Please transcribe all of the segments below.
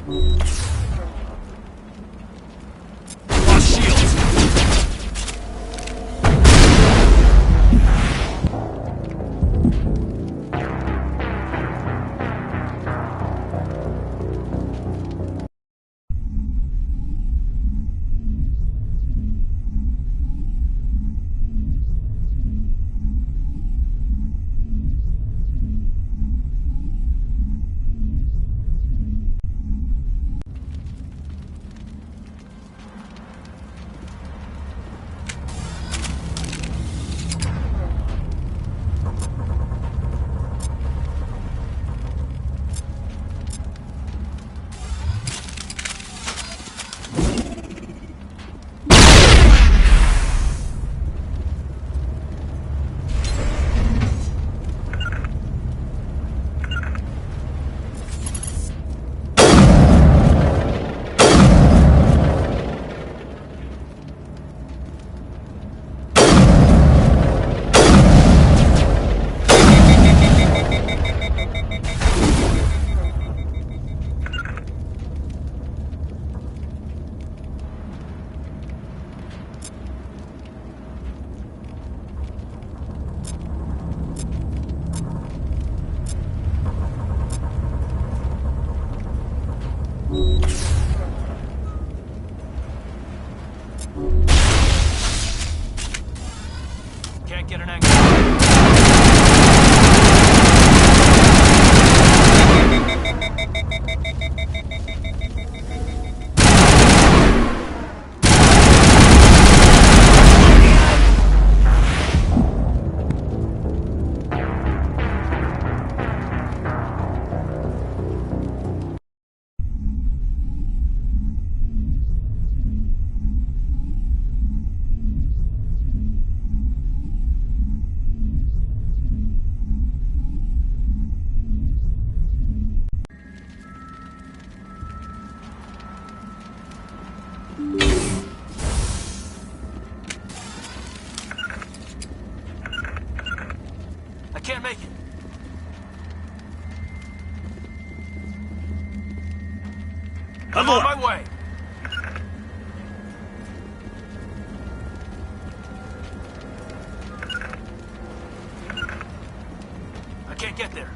Lost shields. Can't get an angle. I can't make it. I'm on my way. I can't get there.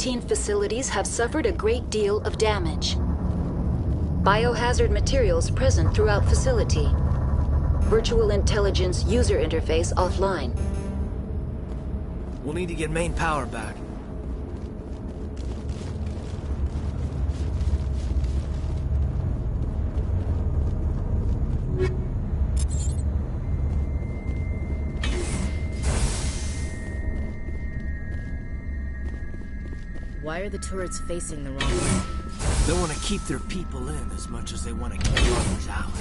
quarantine facilities have suffered a great deal of damage. Biohazard materials present throughout facility. Virtual intelligence user interface offline. We'll need to get main power back. Why are the turrets facing the wrong way? They want to keep their people in as much as they want to keep others out.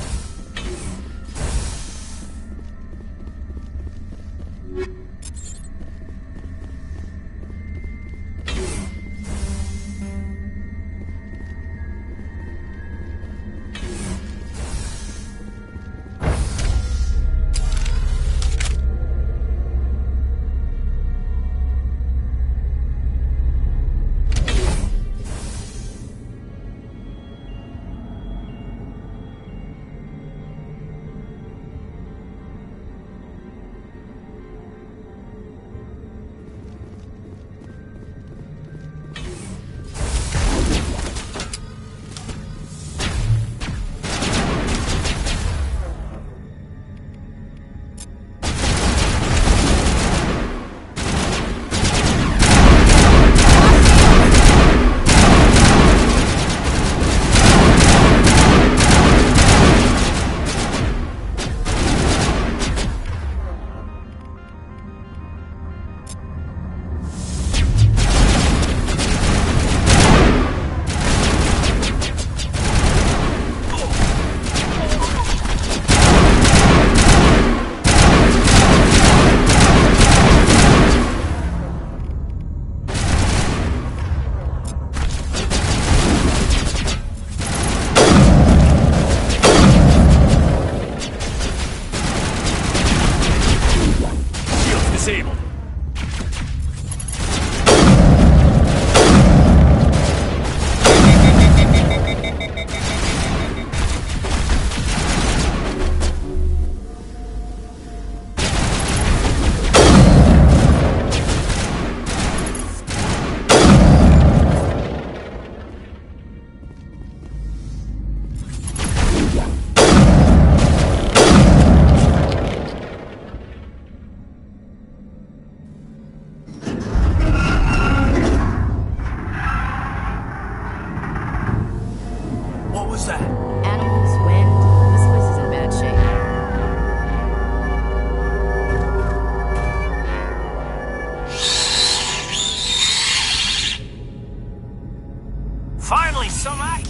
Disabled. What was that? Animals, wind. This place is in bad shape. Finally, some act.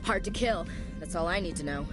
Hard to kill. That's all I need to know.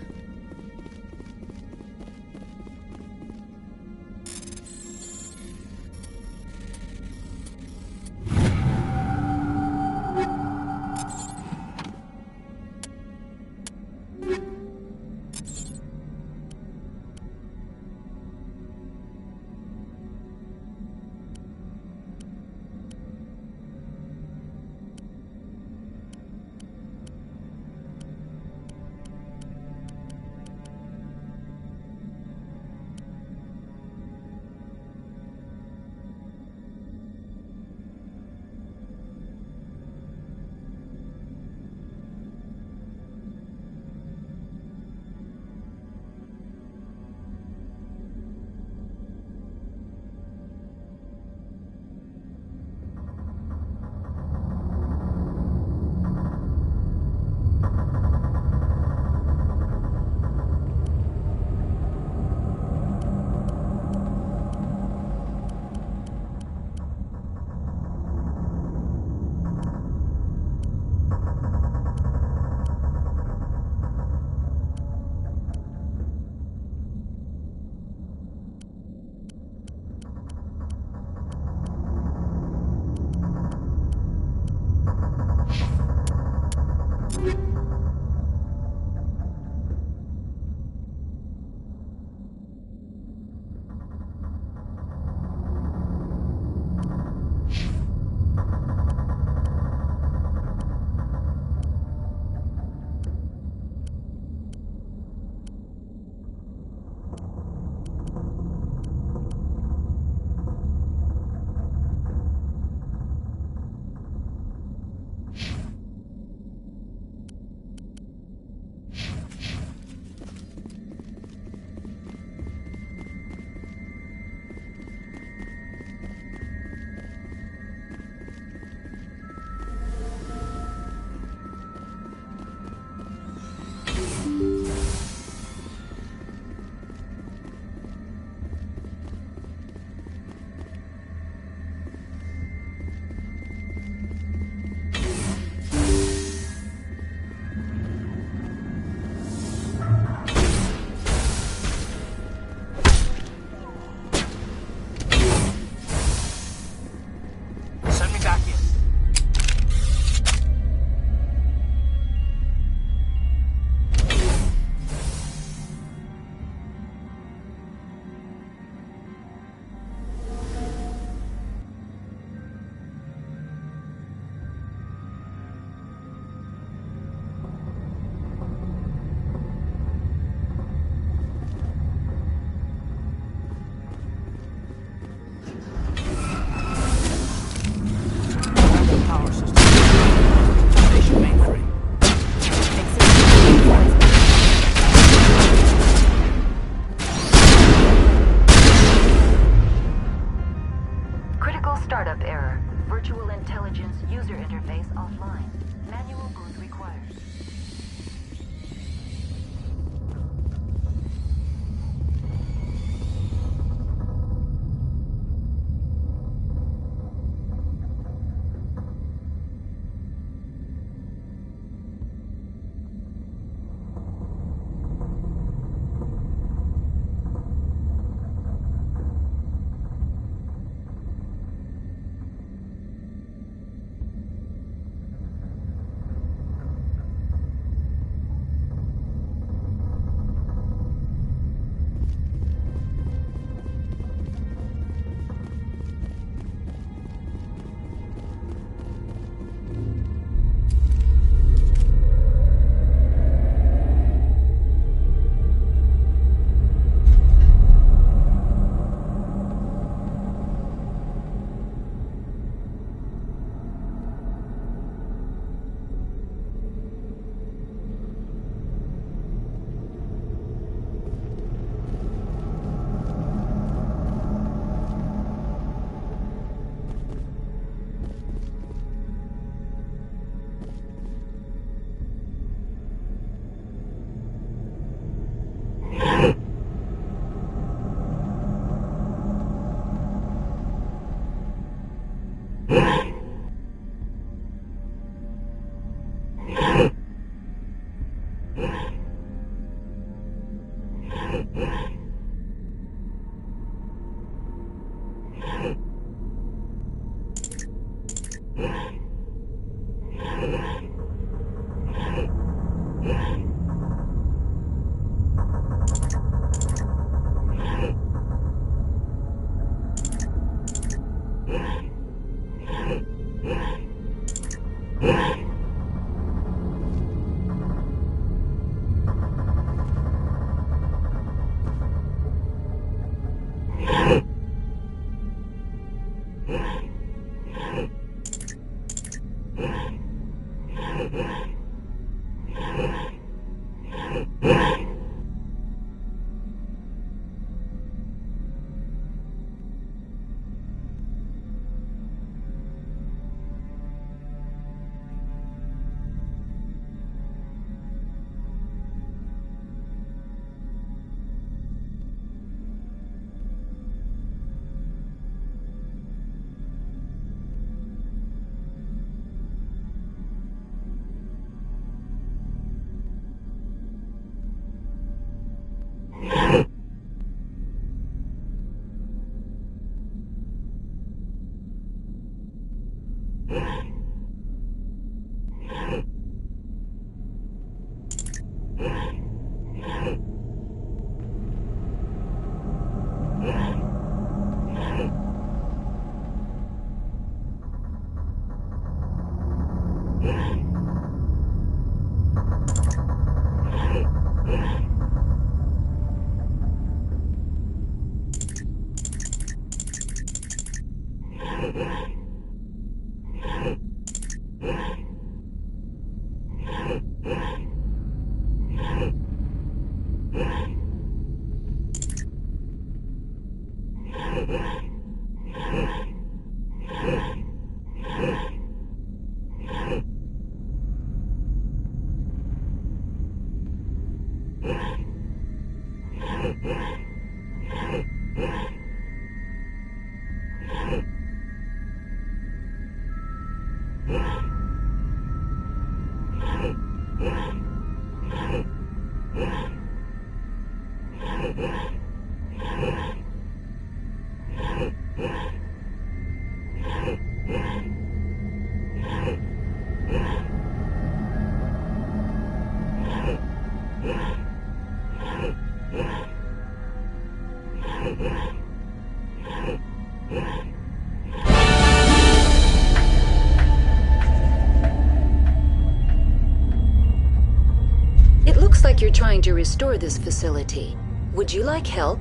It looks like you're trying to restore this facility. Would you like help?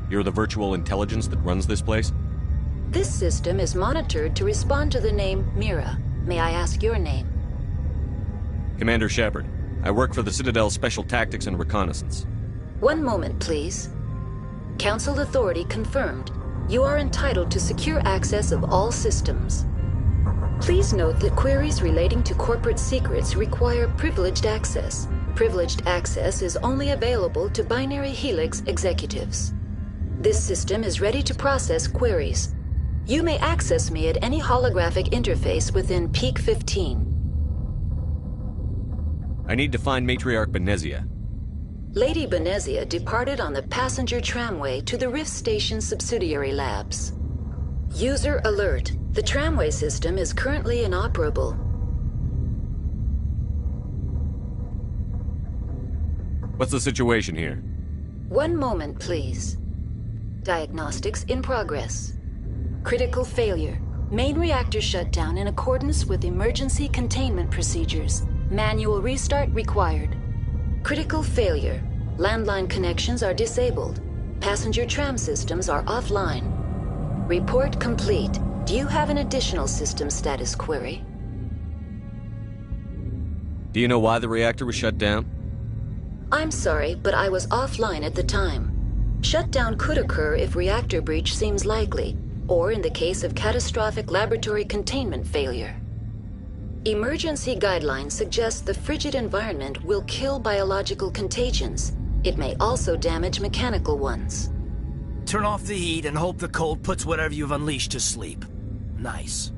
You're the virtual intelligence that runs this place? This system is monitored to respond to the name Mira. May I ask your name? Commander Shepard. I work for the Citadel's Special Tactics and Reconnaissance. One moment, please. Council authority confirmed. You are entitled to secure access of all systems. Please note that queries relating to corporate secrets require privileged access. Privileged access is only available to Binary Helix executives. This system is ready to process queries. You may access me at any holographic interface within Peak 15. I need to find Matriarch Benezia. Lady Benezia departed on the passenger tramway to the Rift Station subsidiary labs. User alert. The tramway system is currently inoperable. What's the situation here? One moment, please. Diagnostics in progress. Critical failure. Main reactor shut down in accordance with emergency containment procedures. Manual restart required. Critical failure. Landline connections are disabled. Passenger tram systems are offline. Report complete. Do you have an additional system status query? Do you know why the reactor was shut down? I'm sorry, but I was offline at the time. Shutdown could occur if reactor breach seems likely, or in the case of catastrophic laboratory containment failure. Emergency guidelines suggest the frigid environment will kill biological contagions. It may also damage mechanical ones. Turn off the heat and hope the cold puts whatever you've unleashed to sleep. Nice.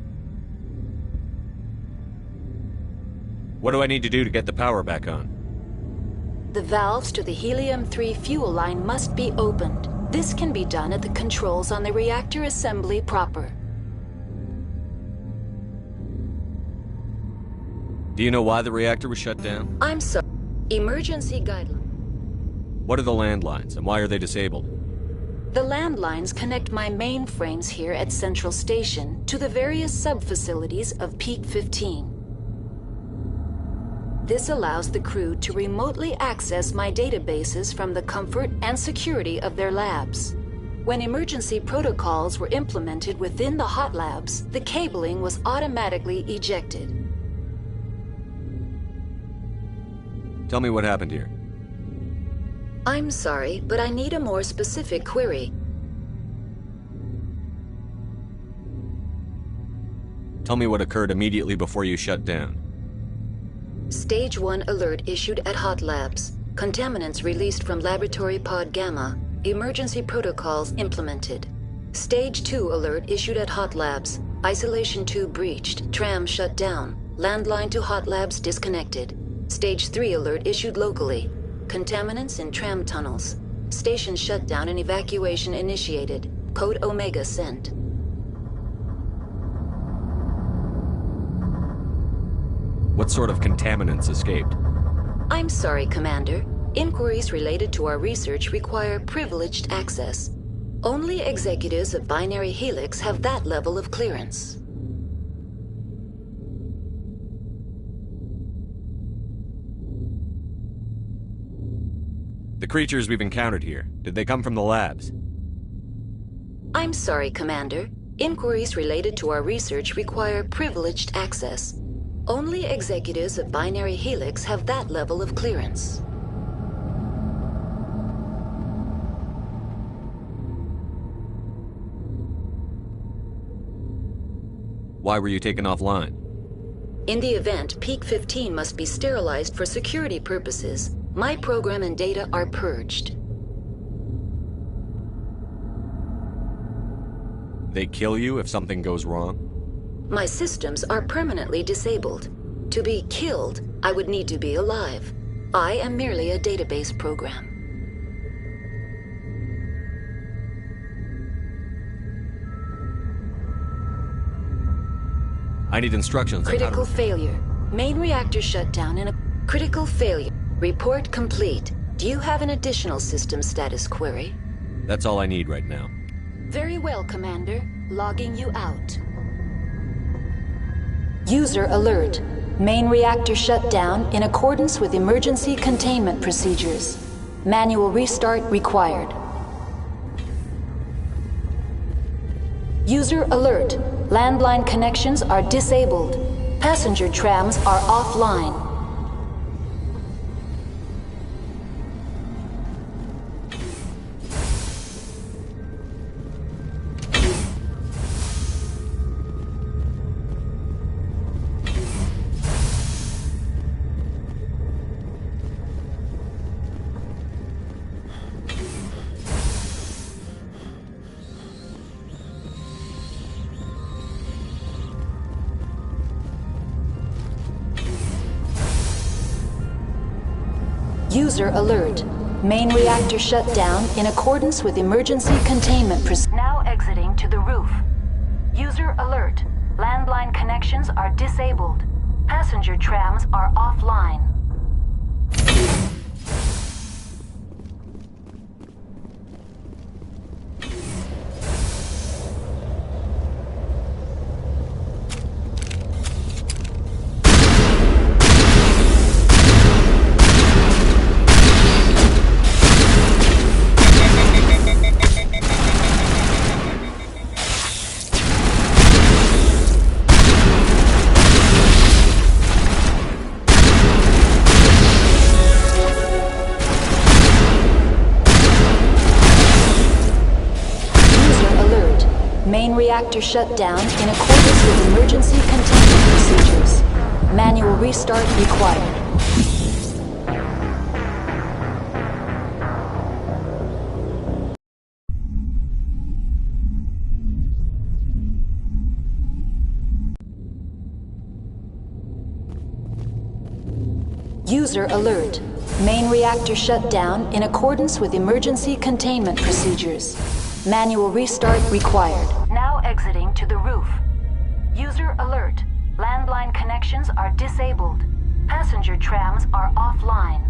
What do I need to do to get the power back on? The valves to the helium-3 fuel line must be opened. This can be done at the controls on the reactor assembly proper. Do you know why the reactor was shut down? I'm sorry. Emergency guidelines. What are the landlines, and why are they disabled? The landlines connect my mainframes here at Central Station to the various sub-facilities of Peak 15. This allows the crew to remotely access my databases from the comfort and security of their labs. When emergency protocols were implemented within the hot labs, the cabling was automatically ejected. Tell me what happened here. I'm sorry, but I need a more specific query. Tell me what occurred immediately before you shut down. Stage 1 alert issued at Hot Labs. Contaminants released from Laboratory Pod Gamma. Emergency protocols implemented. Stage 2 alert issued at Hot Labs. Isolation tube breached. Tram shut down. Landline to Hot Labs disconnected. Stage 3 alert issued locally. Contaminants in tram tunnels. Station shutdown and evacuation initiated. Code Omega sent. What sort of contaminants escaped? I'm sorry, Commander. Inquiries related to our research require privileged access. Only executives of Binary Helix have that level of clearance. The creatures we've encountered here, did they come from the labs? I'm sorry, Commander. Inquiries related to our research require privileged access. Only executives of Binary Helix have that level of clearance. Why were you taken offline? In the event, Peak 15 must be sterilized for security purposes. My program and data are purged. They kill you if something goes wrong? My systems are permanently disabled. To be killed, I would need to be alive. I am merely a database program. I need instructions on how Critical to... failure. Main reactor shutdown and a critical failure. Report complete. Do you have an additional system status query? That's all I need right now. Very well, Commander. Logging you out. User alert. Main reactor shut down in accordance with emergency containment procedures. Manual restart required. User alert. Landline connections are disabled. Passenger trams are offline. User alert. Main reactor shut down in accordance with emergency containment procedures. Now exiting to the roof. User alert. Landline connections are disabled. Passenger trams are offline. Main reactor shut down in accordance with emergency containment procedures. Manual restart required. User alert. Main reactor shut down in accordance with emergency containment procedures. Manual restart required. Now exiting to the roof. User alert. Landline connections are disabled. Passenger trams are offline.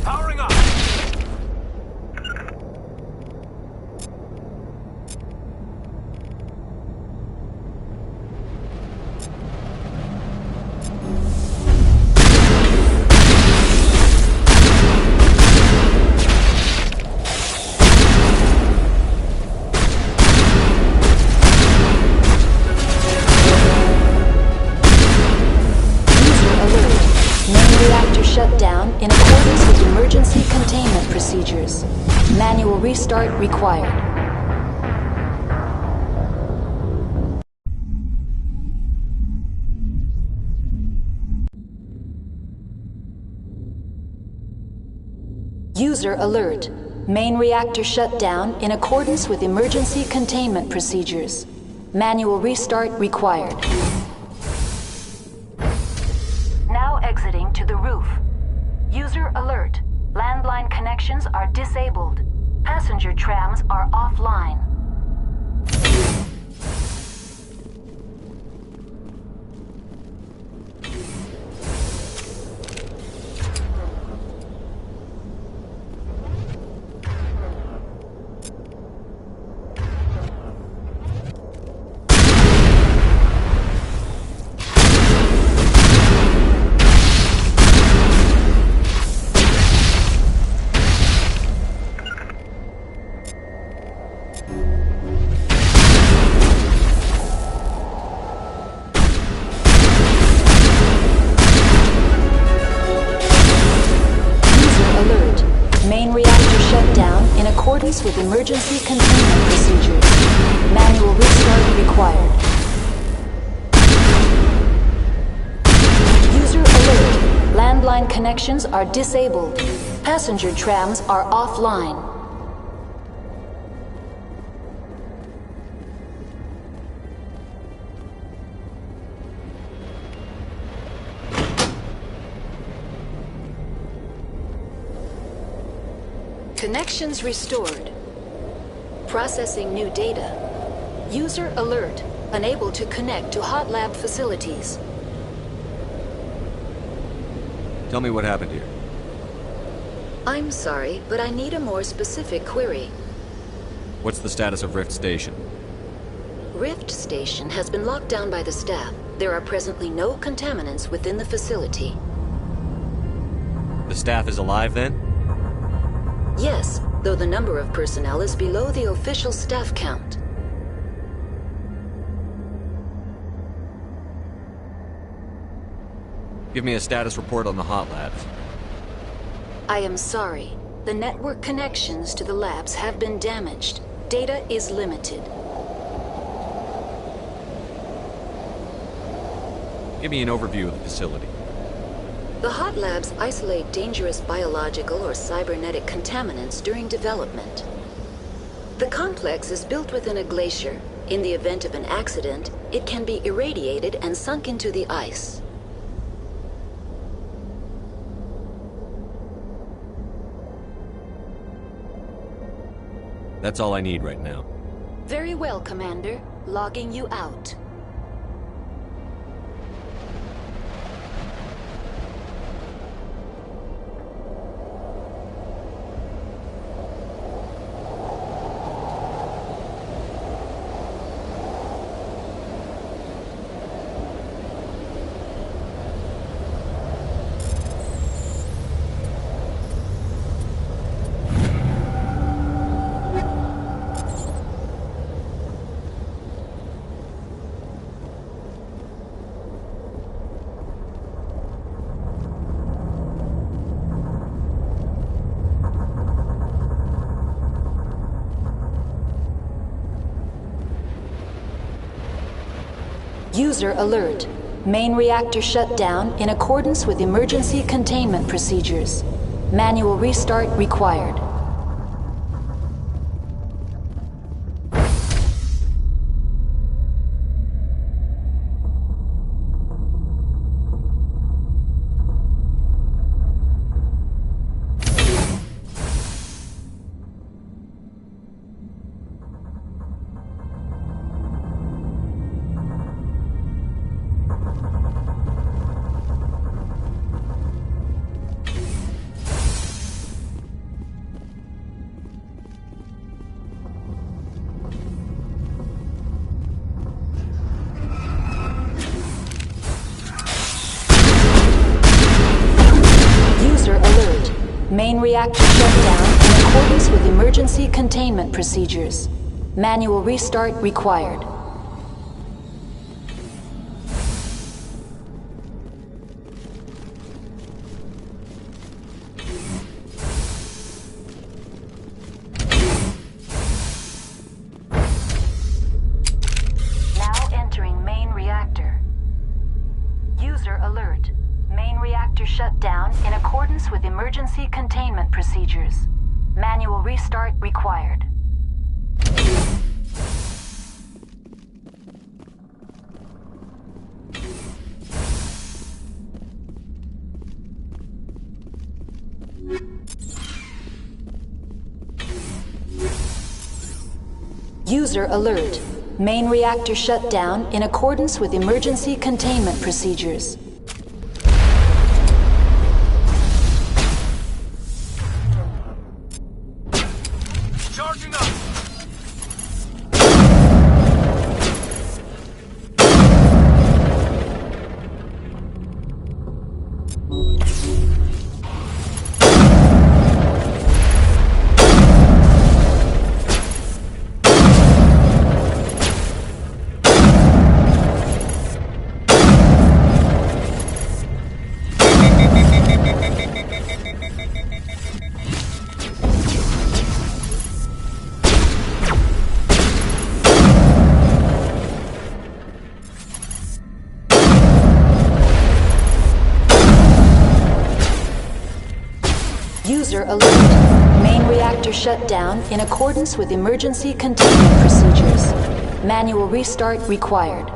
Powering up! Shut down in accordance with emergency containment procedures. Manual restart required. User alert. Main reactor shut down in accordance with emergency containment procedures. Manual restart required. Now exiting to the roof. User alert. Landline connections are disabled. Passenger trams are offline. With emergency containment procedures. Manual restart required. User alert. Landline connections are disabled. Passenger trams are offline. Connections restored. Processing new data. User alert. Unable to connect to hot lab facilities. Tell me what happened here. I'm sorry, but I need a more specific query. What's the status of Rift Station? Rift Station has been locked down by the staff. There are presently no contaminants within the facility. The staff is alive then? Yes, though the number of personnel is below the official staff count. Give me a status report on the hot labs. I am sorry. The network connections to the labs have been damaged. Data is limited. Give me an overview of the facility. The hot labs isolate dangerous biological or cybernetic contaminants during development. The complex is built within a glacier. In the event of an accident, it can be irradiated and sunk into the ice. That's all I need right now. Very well, Commander. Logging you out. User alert. Main reactor shut down in accordance with emergency containment procedures. Manual restart required. Main reactor shut down in accordance with emergency containment procedures. Manual restart required. Now entering main reactor. User alert. Main reactor shut down in accordance with emergency containment procedures. Manual restart required. User alert. Main reactor shut down in accordance with emergency containment procedures. Charging up! User alert. Main reactor shut down in accordance with emergency containment procedures. Manual restart required.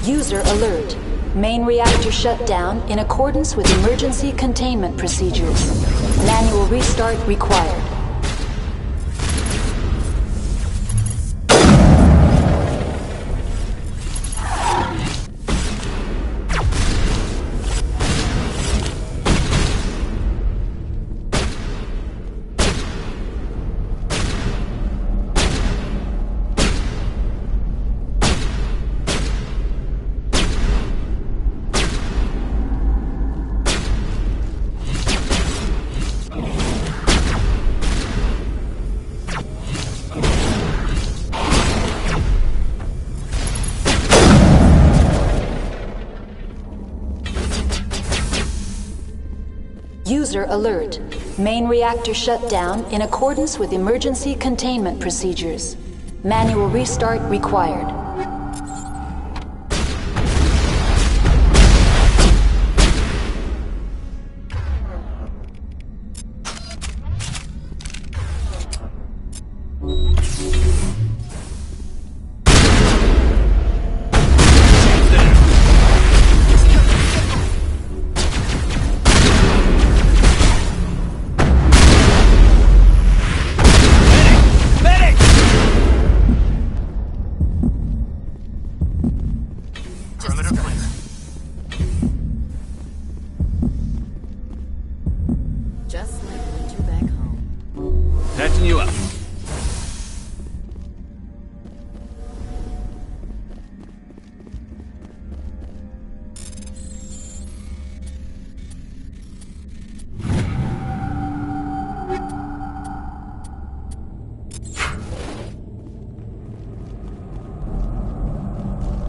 User alert. Main reactor shut down in accordance with emergency containment procedures. Manual restart required. User alert. Main reactor shut down in accordance with emergency containment procedures. Manual restart required. closing you up.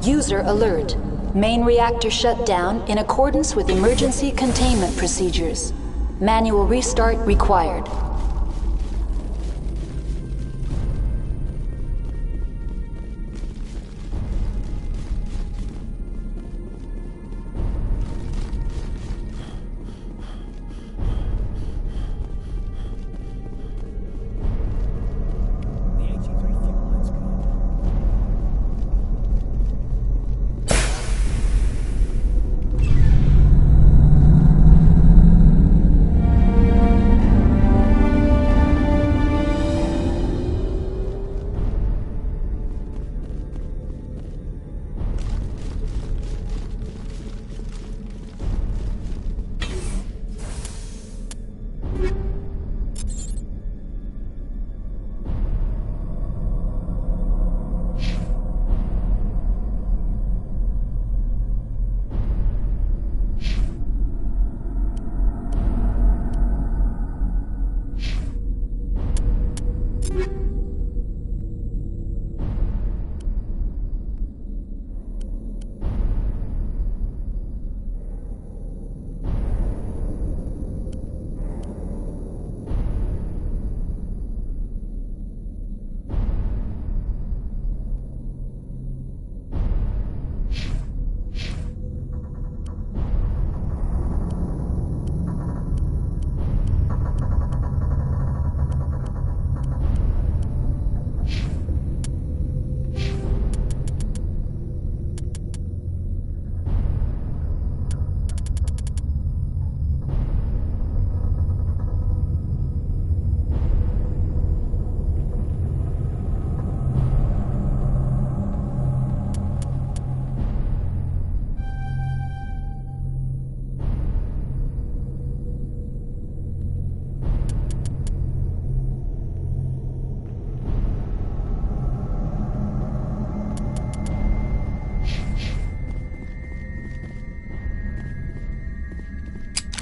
User alert. Main reactor shut down in accordance with emergency containment procedures. Manual restart required.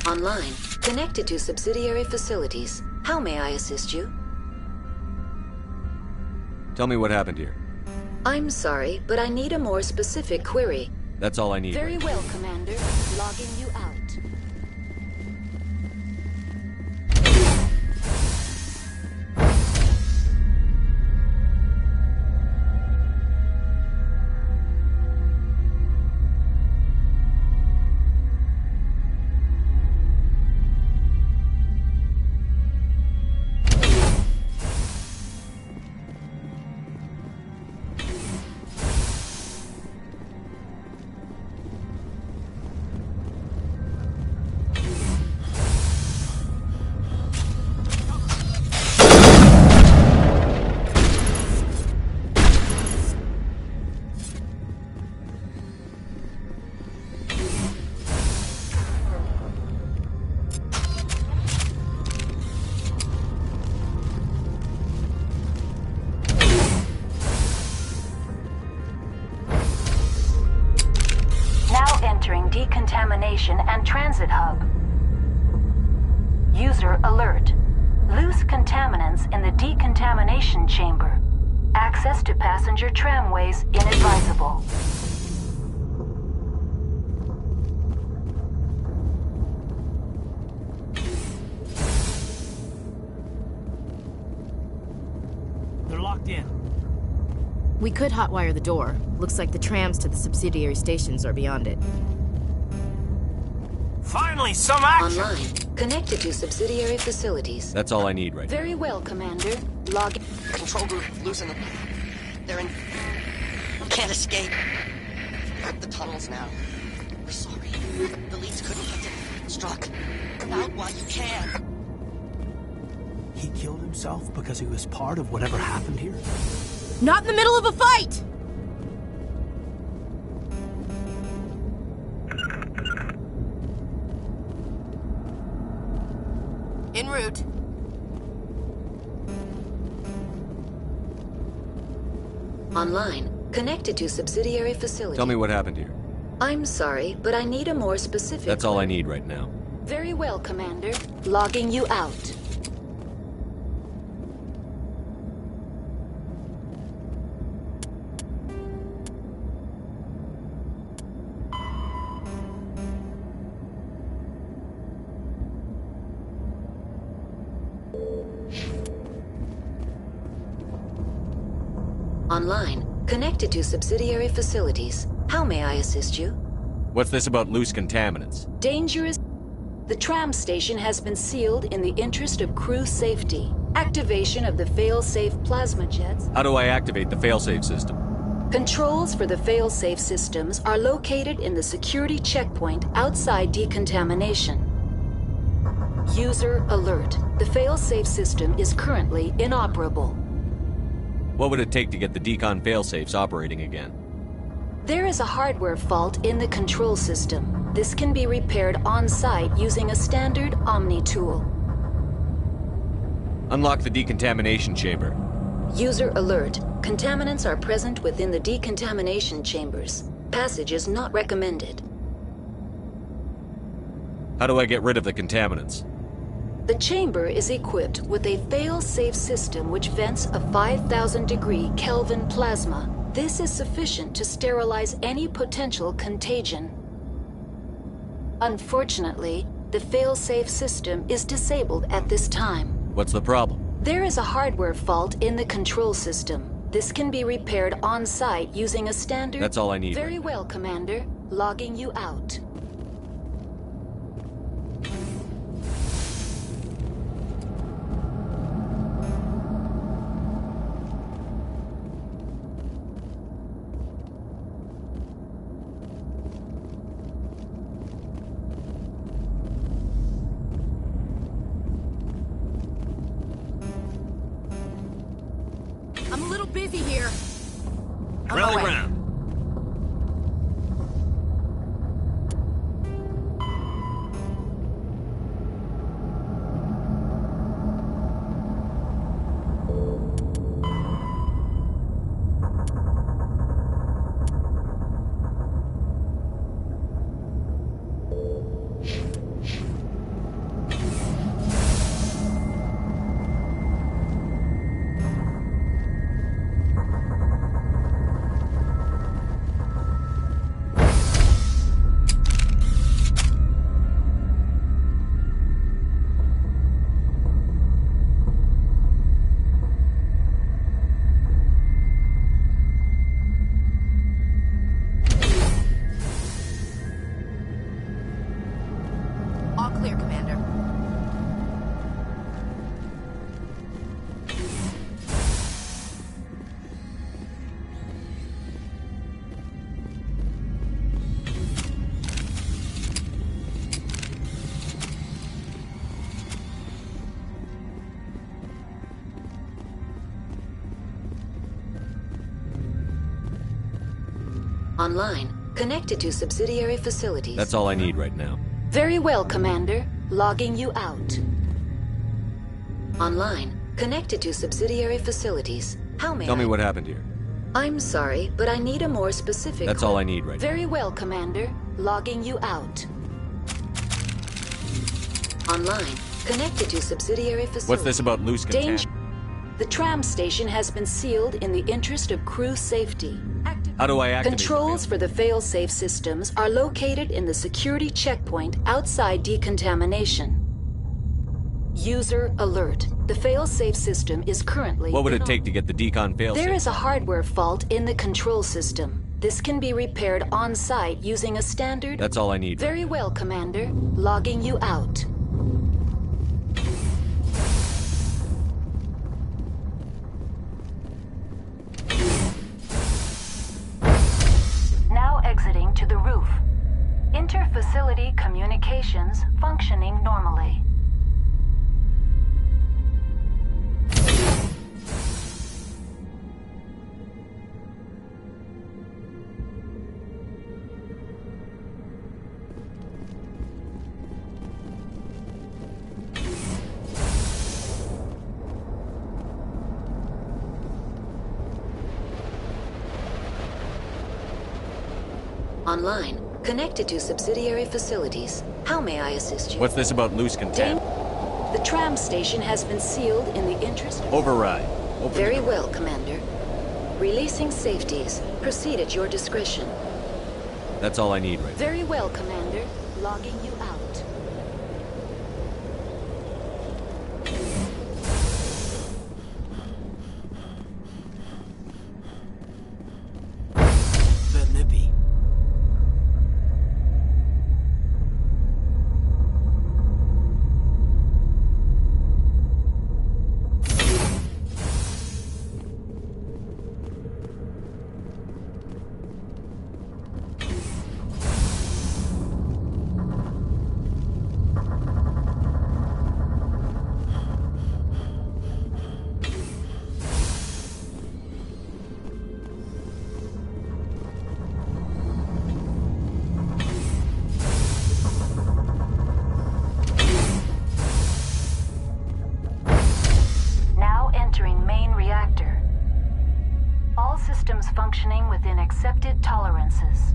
Online. Connected to subsidiary facilities. How may I assist you? Tell me what happened here. I'm sorry, but I need a more specific query. That's all I need. Very well, Commander. Logging you out. Entering decontamination and transit hub. User alert. Loose contaminants in the decontamination chamber. Access to passenger tramways inadvisable. They're locked in. We could hotwire the door. Looks like the trams to the subsidiary stations are beyond it. Finally, some action! Online. Connected to subsidiary facilities. That's all I need right now. Very well, Commander. Log. Control group, losing them. They're in... Can't escape. The tunnels now. We're sorry. The leads couldn't get to... Struck. Out while you can. He killed himself because he was part of whatever happened here? Not in the middle of a fight! En route. Online. Connected to subsidiary facility. Tell me what happened here. I'm sorry, but I need a more specific... That's all I need right now. Very well, Commander. Logging you out. Online. Connected to subsidiary facilities. How may I assist you? What's this about loose contaminants? Dangerous. The tram station has been sealed in the interest of crew safety. Activation of the fail-safe plasma jets. How do I activate the failsafe system? Controls for the fail-safe systems are located in the security checkpoint outside decontamination. User alert. The fail-safe system is currently inoperable. What would it take to get the decon failsafes operating again? There is a hardware fault in the control system. This can be repaired on-site using a standard Omni tool. Unlock the decontamination chamber. User alert. Contaminants are present within the decontamination chambers. Passage is not recommended. How do I get rid of the contaminants? The chamber is equipped with a fail-safe system which vents a 5,000-degree Kelvin plasma. This is sufficient to sterilize any potential contagion. Unfortunately, the fail-safe system is disabled at this time. What's the problem? There is a hardware fault in the control system. This can be repaired on-site using a standard... That's all I need. Very well, Commander. Logging you out. I'm a little busy here. On my Rally way. round. All clear, Commander. Online. Connected to subsidiary facilities. That's all I need right now. Very well, Commander. Logging you out. Online. Connected to subsidiary facilities. How may Tell me I... what happened here. I'm sorry, but I need a more specific... That's all I need right now. Very well, Commander. Logging you out. Online. Connected to subsidiary facilities. What's this about loose Danger. contaminants? The tram station has been sealed in the interest of crew safety. How do I activate the Controls for the fail-safe systems are located in the security checkpoint outside decontamination. User alert. The fail-safe system is currently... What would it take to get the decon failsafe? There is a hardware fault in the control system. This can be repaired on-site using a standard... That's all I need. Very well, Commander. Logging you out. Now exiting to the roof. Inter-facility communications functioning normally. Online, connected to subsidiary facilities. How may I assist you? What's this about loose contact? The tram station has been sealed in the interest of... Override. Open Very the door. well, Commander. Releasing safeties. Proceed at your discretion. That's all I need right now. Very well, Commander. Logging you out. The Nippy. Systems functioning within accepted tolerances.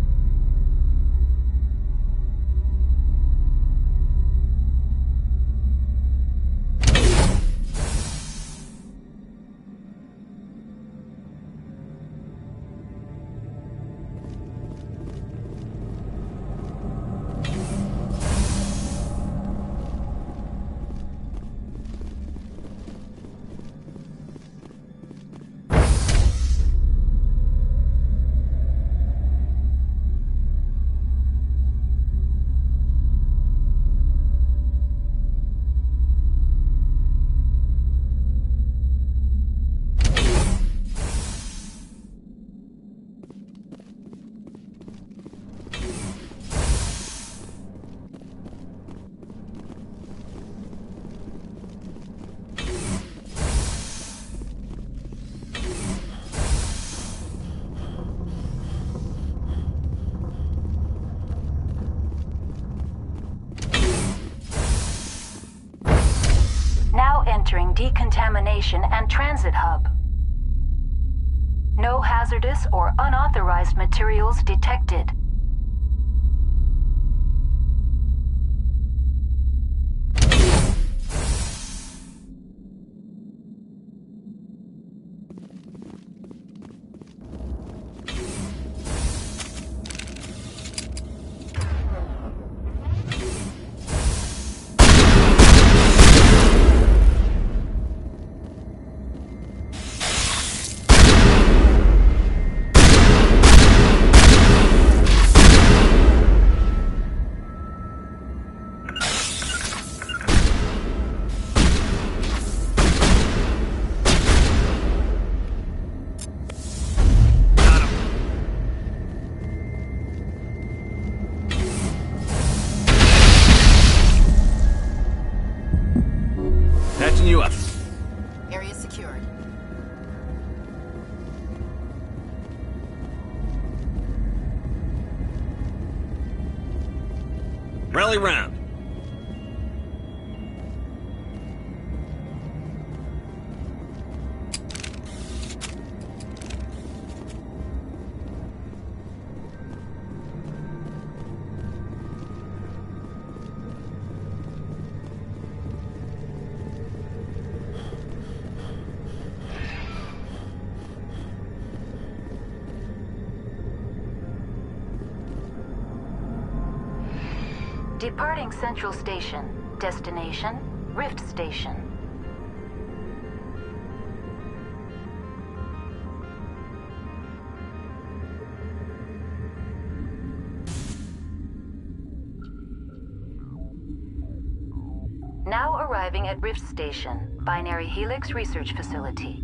Now entering decontamination and transit hub. No hazardous or unauthorized materials detected. Patching you up. Area secured. Rally round. Departing Central Station. Destination, Rift Station. Now arriving at Rift Station, Binary Helix Research Facility.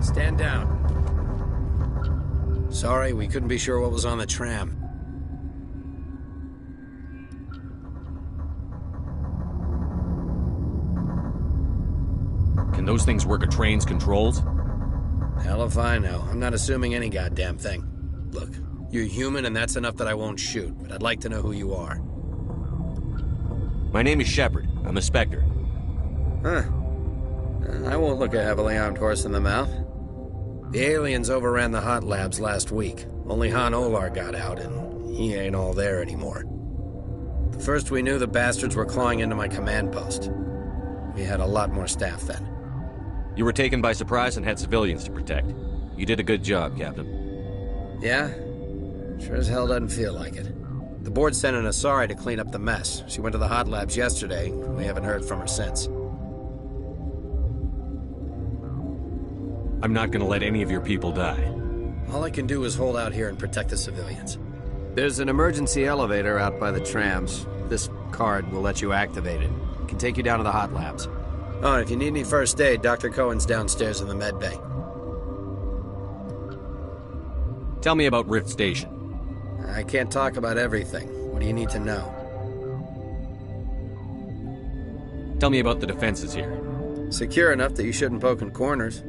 Stand down. Sorry, we couldn't be sure what was on the tram. Can those things work a train's controls? Hell if I know. I'm not assuming any goddamn thing. Look, you're human and that's enough that I won't shoot, but I'd like to know who you are. My name is Shepard. I'm a Spectre. Huh. I won't look a heavily armed horse in the mouth. The aliens overran the hot labs last week. Only Han Olar got out, and he ain't all there anymore. The first we knew, the bastards were clawing into my command post. We had a lot more staff then. You were taken by surprise and had civilians to protect. You did a good job, Captain. Yeah? Sure as hell doesn't feel like it. The board sent an Asari to clean up the mess. She went to the hot labs yesterday. We haven't heard from her since. I'm not gonna let any of your people die. All I can do is hold out here and protect the civilians. There's an emergency elevator out by the trams. This card will let you activate it. It can take you down to the hot labs. Oh, and if you need any first aid, Dr. Cohen's downstairs in the med bay. Tell me about Rift Station. I can't talk about everything. What do you need to know? Tell me about the defenses here. Secure enough that you shouldn't poke in corners.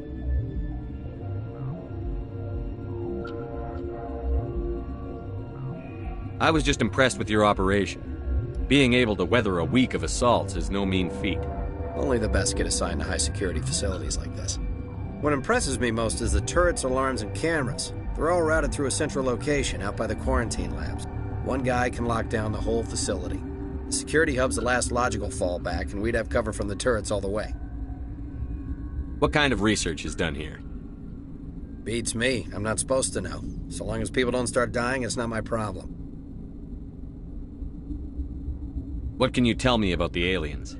I was just impressed with your operation. Being able to weather a week of assaults is no mean feat. Only the best get assigned to high-security facilities like this. What impresses me most is the turrets, alarms, and cameras. They're all routed through a central location out by the quarantine labs. One guy can lock down the whole facility. The security hub's the last logical fallback, and we'd have cover from the turrets all the way. What kind of research is done here? Beats me. I'm not supposed to know. So long as people don't start dying, it's not my problem. What can you tell me about the aliens?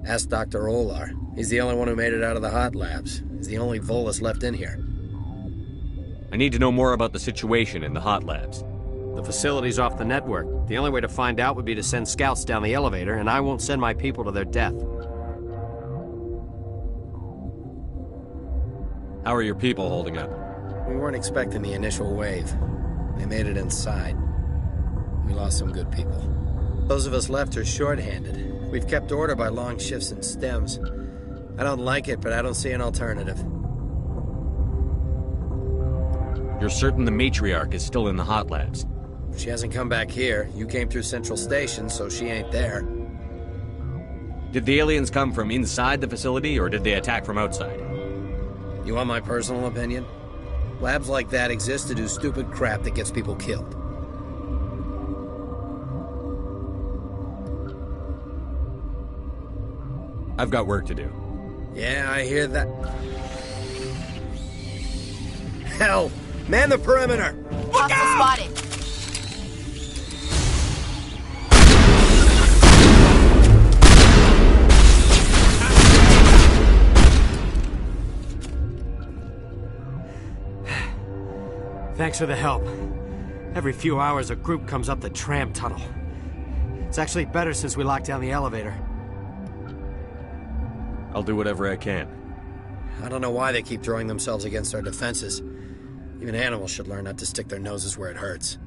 Ask Dr. Olar. He's the only one who made it out of the hot labs. He's the only Volus left in here. I need to know more about the situation in the hot labs. The facility's off the network. The only way to find out would be to send scouts down the elevator, and I won't send my people to their death. How are your people holding up? We weren't expecting the initial wave. They made it inside. We lost some good people. Those of us left are short-handed. We've kept order by long shifts and stems. I don't like it, but I don't see an alternative. You're certain the matriarch is still in the hot labs? She hasn't come back here. You came through Central Station, so she ain't there. Did the aliens come from inside the facility, or did they attack from outside? You want my personal opinion? Labs like that exist to do stupid crap that gets people killed. I've got work to do. Yeah, I hear that. Hell! Man the perimeter! Hostile spotted. Thanks for the help. Every few hours, a group comes up the tram tunnel. It's actually better since we locked down the elevator. I'll do whatever I can. I don't know why they keep throwing themselves against our defenses. Even animals should learn not to stick their noses where it hurts.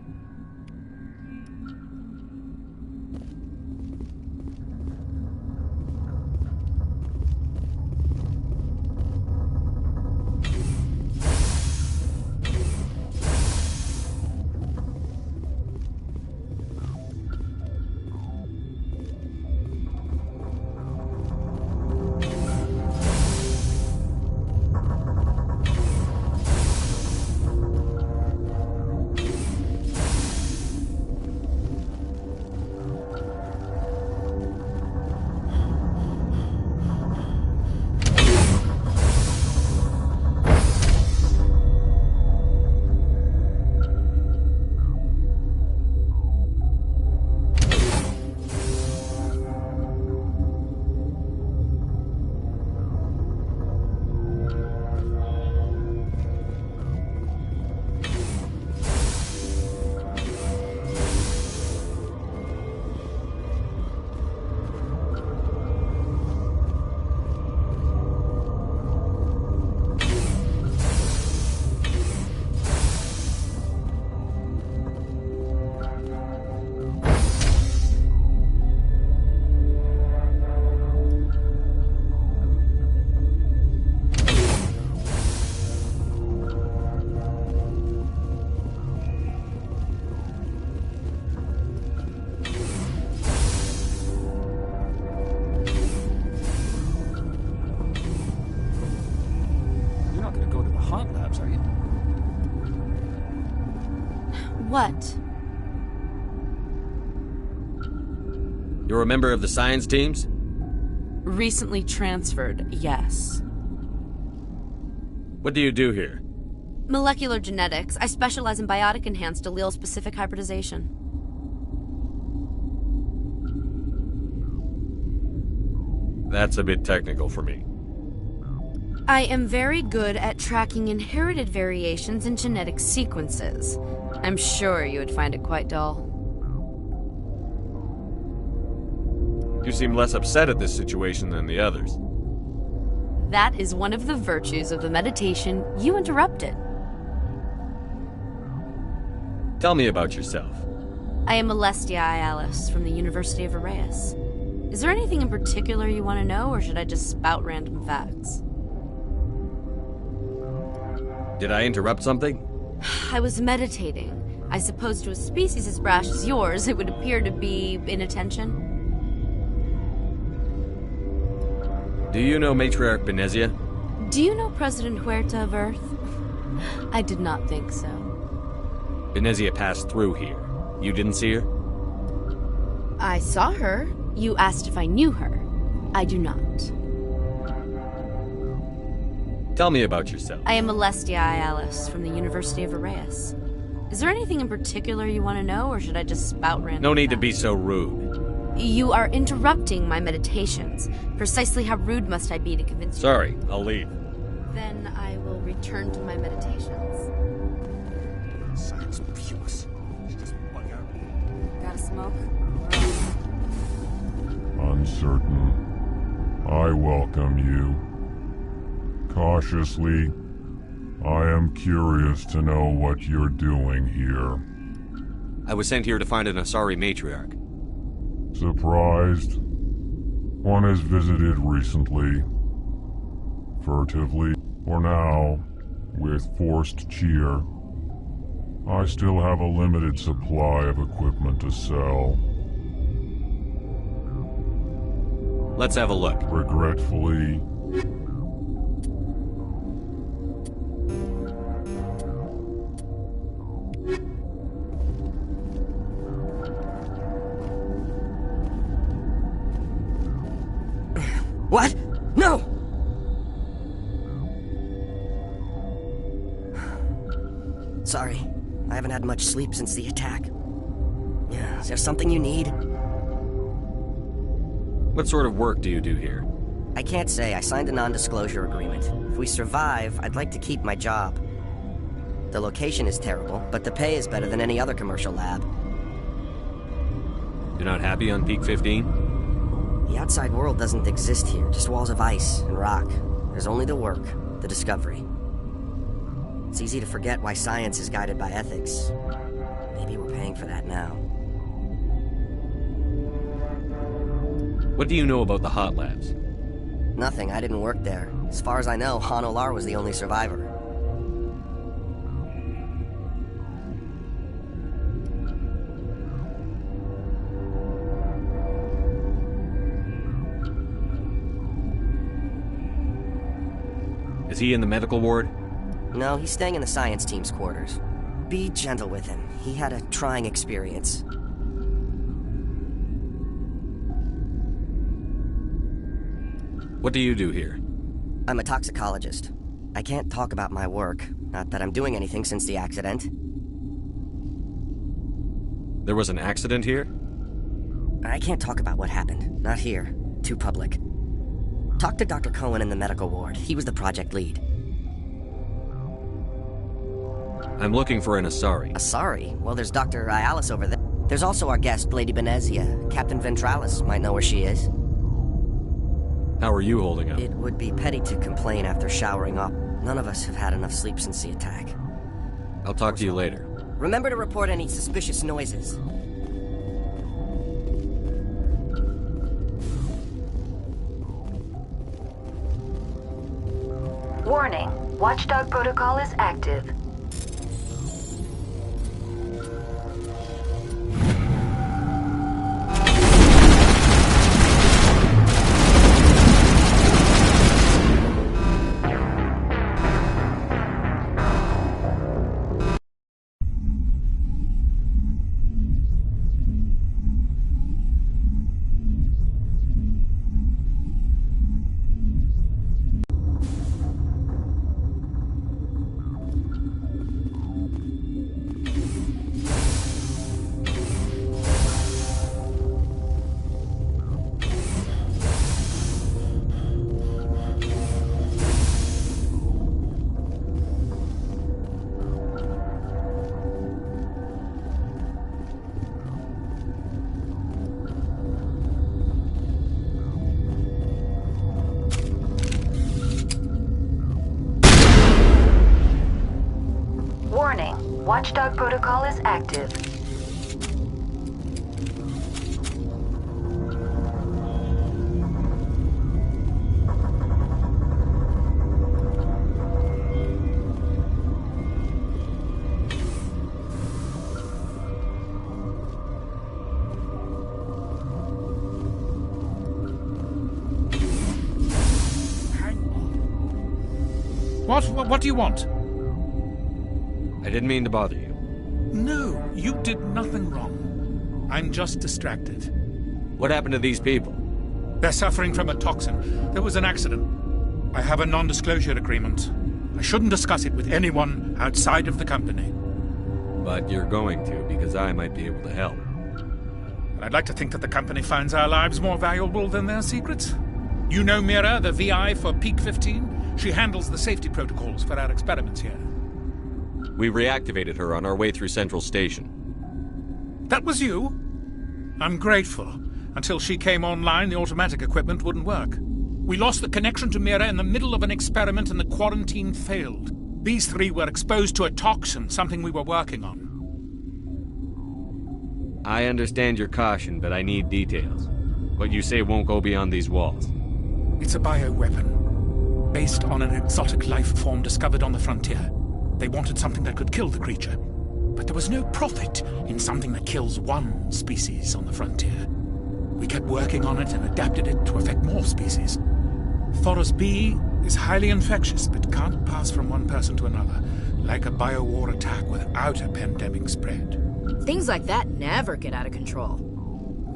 hot labs, are you? What? You're a member of the science teams? Recently transferred, yes. What do you do here? Molecular genetics. I specialize in biotic-enhanced allele-specific hybridization. That's a bit technical for me. I am very good at tracking inherited variations in genetic sequences. I'm sure you would find it quite dull. You seem less upset at this situation than the others. That is one of the virtues of the meditation you interrupted. Tell me about yourself. I am Alestia Alice from the University of Arraeus. Is there anything in particular you want to know, or should I just spout random facts? Did I interrupt something? I was meditating. I suppose to a species as brash as yours, it would appear to be inattention. Do you know Matriarch Benezia? Do you know President Huerta of Earth? I did not think so. Benezia passed through here. You didn't see her? I saw her. You asked if I knew her. I do not. Tell me about yourself. I am Alestia Alice from the University of Arraeus. Is there anything in particular you want to know, or should I just spout random No need to facts? be so rude. You are interrupting my meditations. Precisely how rude must I be to convince you? Sorry, I'll leave. Then I will return to my meditations. Science puce. She doesn't bug out. Gotta smoke? Uncertain. I welcome you. Cautiously, I am curious to know what you're doing here. I was sent here to find an Asari matriarch. Surprised? One has visited recently. Furtively, for now, with forced cheer. I still have a limited supply of equipment to sell. Let's have a look. Regretfully, What? No! Sorry, I haven't had much sleep since the attack. Yeah, is there something you need? What sort of work do you do here? I can't say. I signed a non-disclosure agreement. If we survive, I'd like to keep my job. The location is terrible, but the pay is better than any other commercial lab. You're not happy on Peak 15? The outside world doesn't exist here, just walls of ice and rock. There's only the work, the discovery. It's easy to forget why science is guided by ethics. Maybe we're paying for that now. What do you know about the hot labs? Nothing, I didn't work there. As far as I know, Han Olar was the only survivor. Is he in the medical ward? No, he's staying in the science team's quarters. Be gentle with him. He had a trying experience. What do you do here? I'm a toxicologist. I can't talk about my work. Not that I'm doing anything since the accident. There was an accident here? I can't talk about what happened. Not here. Too public. Talk to Dr. Cohen in the medical ward. He was the project lead. I'm looking for an Asari. Asari? Well, there's Dr. Alice over there. There's also our guest, Lady Benezia. Captain Ventralis might know where she is. How are you holding up? It would be petty to complain after showering up. None of us have had enough sleep since the attack. I'll talk to you later. Remember to report any suspicious noises. Warning. Watchdog protocol is active. Watchdog protocol is active. What do you want? I didn't mean to bother you. No, you did nothing wrong. I'm just distracted. What happened to these people? They're suffering from a toxin. There was an accident. I have a non-disclosure agreement. I shouldn't discuss it with anyone outside of the company. But you're going to, because I might be able to help. And I'd like to think that the company finds our lives more valuable than their secrets. You know Mira, the VI for Peak 15? She handles the safety protocols for our experiments here. We reactivated her on our way through Central Station. That was you? I'm grateful. Until she came online, the automatic equipment wouldn't work. We lost the connection to Mira in the middle of an experiment and the quarantine failed. These three were exposed to a toxin, something we were working on. I understand your caution, but I need details. What you say won't go beyond these walls. It's a bioweapon, based on an exotic life form discovered on the frontier. They wanted something that could kill the creature. But there was no profit in something that kills one species on the frontier. We kept working on it and adapted it to affect more species. Thoros B is highly infectious, but can't pass from one person to another, like a biowar attack without a pandemic spread. Things like that never get out of control.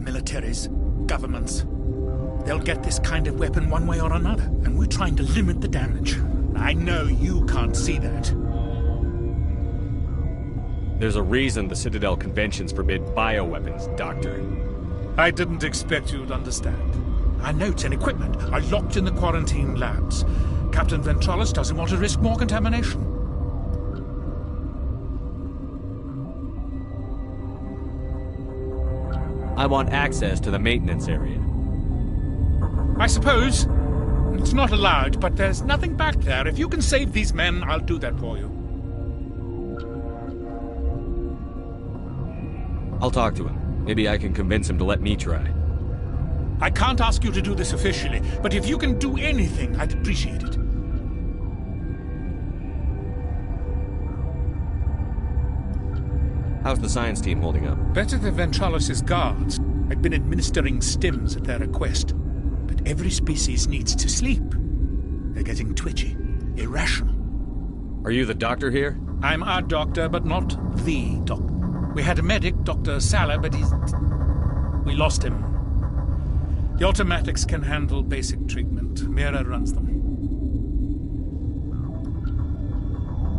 Militaries, governments, they'll get this kind of weapon one way or another, and we're trying to limit the damage. I know you can't see that. There's a reason the Citadel conventions forbid bioweapons, Doctor. I didn't expect you'd understand. Our notes and equipment are locked in the quarantine labs. Captain Ventralis doesn't want to risk more contamination. I want access to the maintenance area. I suppose. It's not allowed, but there's nothing back there. If you can save these men, I'll do that for you. I'll talk to him. Maybe I can convince him to let me try. I can't ask you to do this officially, but if you can do anything, I'd appreciate it. How's the science team holding up? Better than Ventralis' guards. I've been administering stims at their request. But every species needs to sleep. They're getting twitchy, irrational. Are you the doctor here? I'm our doctor, but not the doctor. We had a medic, Dr. Salah, but we lost him. The automatics can handle basic treatment. Mira runs them.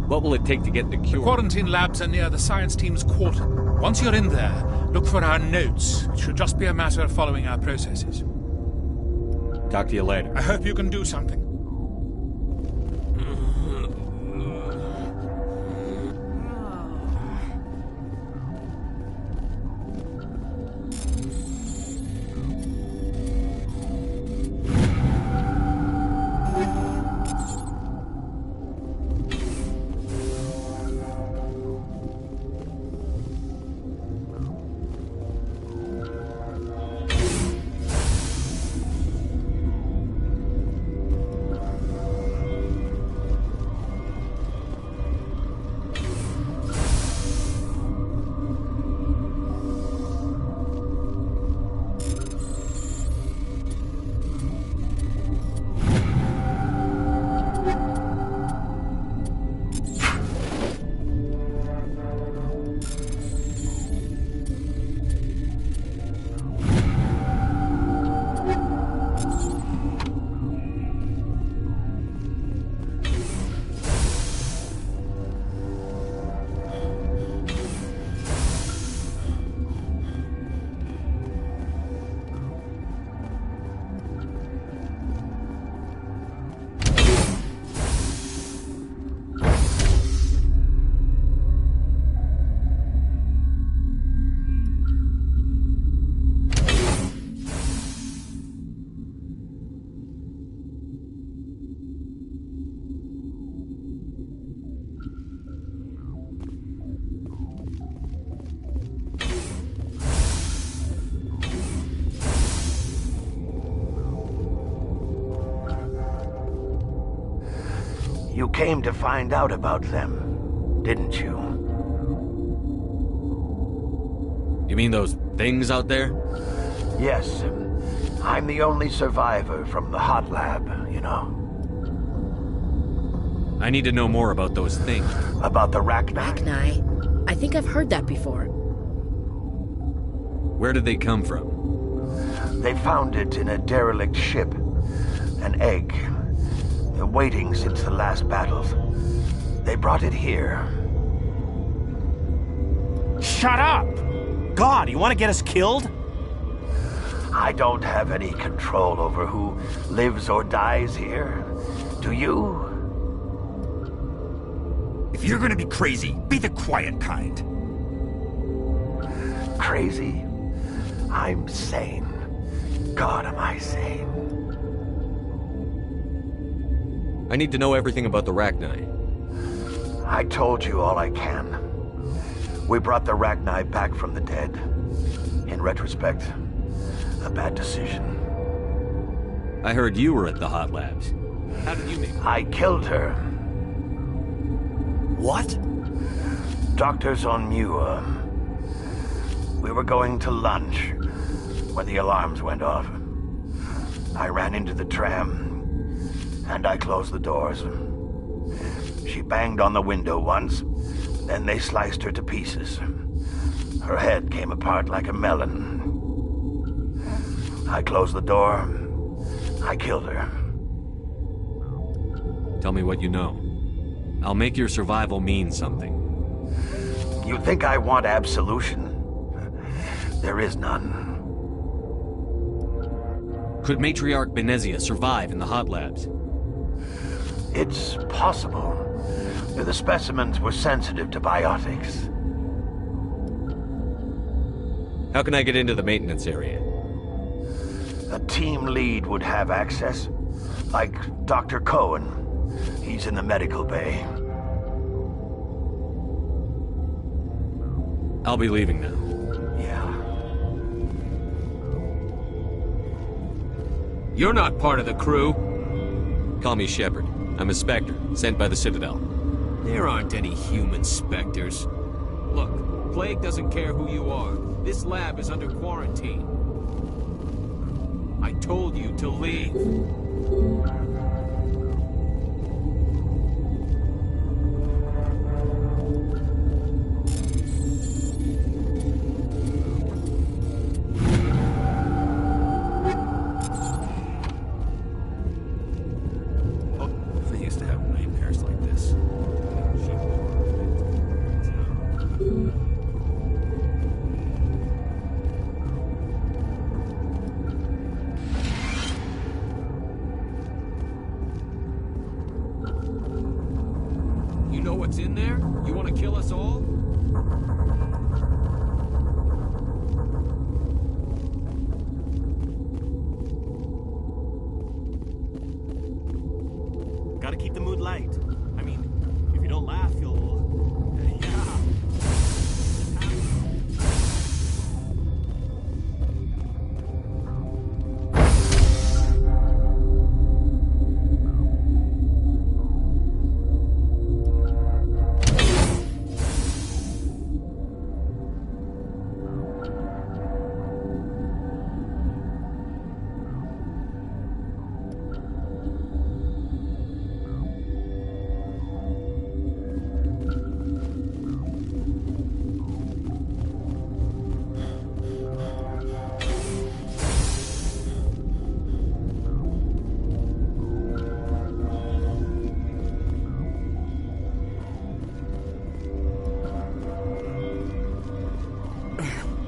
What will it take to get the cure? The quarantine labs are near the science team's quarter. Once you're in there, look for our notes. It should just be a matter of following our processes. Talk to you later. I hope you can do something. You came to find out about them, didn't you? You mean those things out there? Yes. I'm the only survivor from the hot lab, you know. I need to know more about those things. About the Rachni? Rachni? I think I've heard that before. Where did they come from? They found it in a derelict ship. An egg. Waiting since the last battles. They brought it here. Shut up! God, you want to get us killed? I don't have any control over who lives or dies here. Do you? If you're gonna be crazy, be the quiet kind. Crazy? I'm sane. God, am I sane? I need to know everything about the Rachni. I told you all I can. We brought the Rachni back from the dead. In retrospect, a bad decision. I heard you were at the hot labs. How did you make it? I killed her. What? Doctors on Muir. We were going to lunch when the alarms went off. I ran into the tram, and I closed the doors. She banged on the window once, then they sliced her to pieces. Her head came apart like a melon. I closed the door. I killed her. Tell me what you know. I'll make your survival mean something. You think I want absolution? There is none. Could Matriarch Benezia survive in the hot labs? It's possible. The specimens were sensitive to biotics. How can I get into the maintenance area? A team lead would have access, like Dr. Cohen. He's in the medical bay. I'll be leaving now. Yeah. You're not part of the crew. Call me Shepard. I'm a Spectre, sent by the Citadel. There aren't any human specters. Look, Plague doesn't care who you are. This lab is under quarantine. I told you to leave. They used to have nightmares like this. You know what's in there? You want to kill us all? Gotta keep the mood light. I mean, if you don't laugh, you'll... yeah.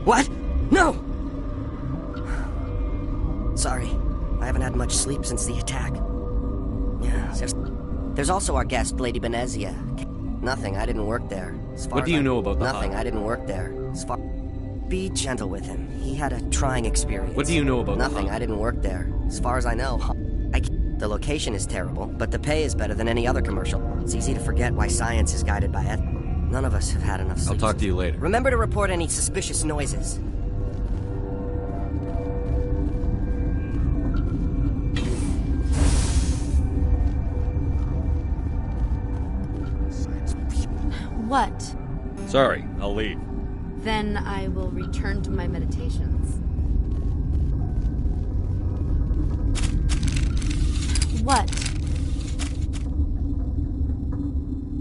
What? No! Sorry. I haven't had much sleep since the attack. Yeah, there's also our guest, Lady Benezia. Nothing, I didn't work there. What do you know about the Nothing, I didn't work there. Be gentle with him. He had a trying experience. What do you know about Nothing, I didn't work there. As far as I know, the location is terrible, but the pay is better than any other commercial. It's easy to forget why science is guided by ethics. None of us have had enough sleep. I'll talk to you later. Remember to report any suspicious noises. What? Sorry, I'll leave. Then I will return to my meditations. What?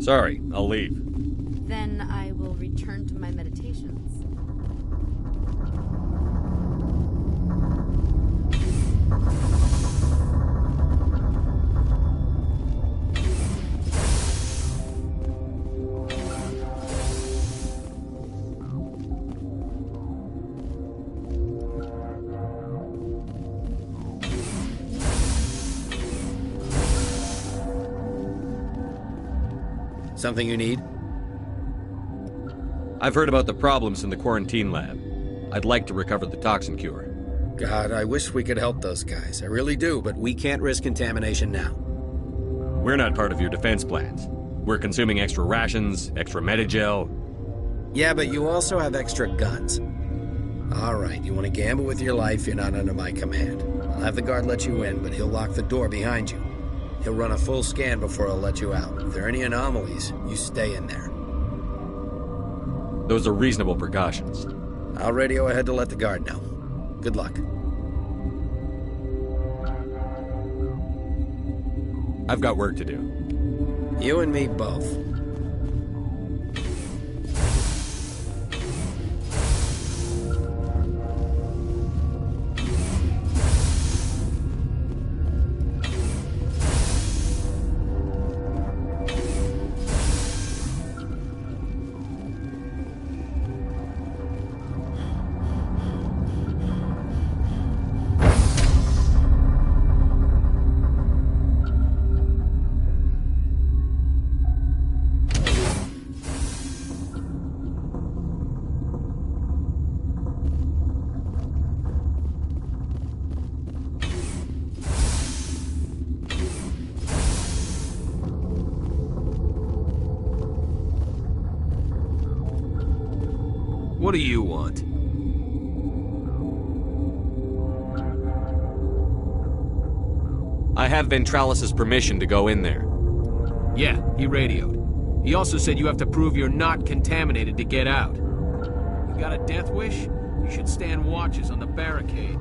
Sorry, I'll leave. Then I will return to my meditations. Something you need? I've heard about the problems in the quarantine lab. I'd like to recover the toxin cure. God, I wish we could help those guys. I really do, but we can't risk contamination now. We're not part of your defense plans. We're consuming extra rations, extra Medigel. Yeah, but you also have extra guns. All right, you want to gamble with your life, you're not under my command. I'll have the guard let you in, but he'll lock the door behind you. He'll run a full scan before he'll let you out. If there are any anomalies, you stay in there. Those are reasonable precautions. I'll radio ahead to let the guard know. Good luck. I've got work to do. You and me both. What do you want? I have Ventralis' permission to go in there. Yeah, he radioed. He also said you have to prove you're not contaminated to get out. You got a death wish? You should stand watches on the barricade.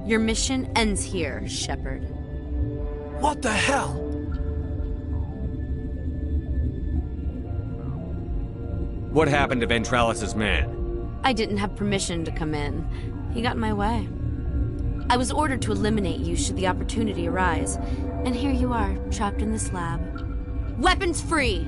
Your mission ends here, Shepard. What the hell? What happened to Ventralis' man? I didn't have permission to come in. He got in my way. I was ordered to eliminate you should the opportunity arise. And here you are, trapped in this lab. Weapons free!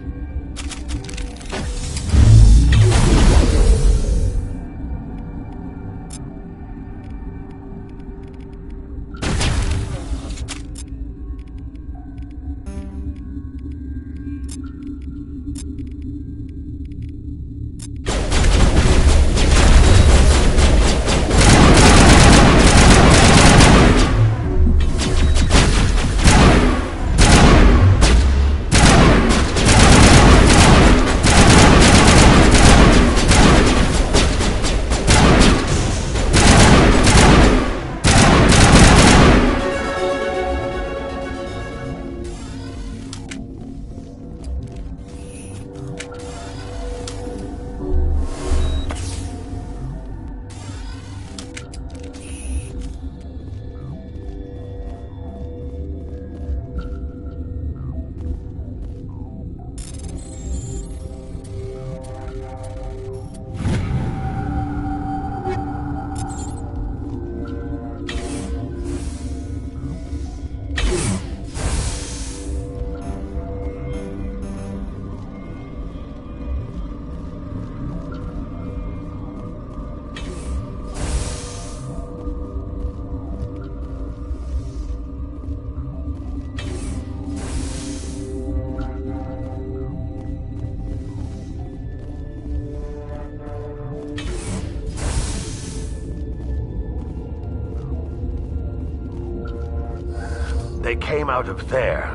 They came out of there.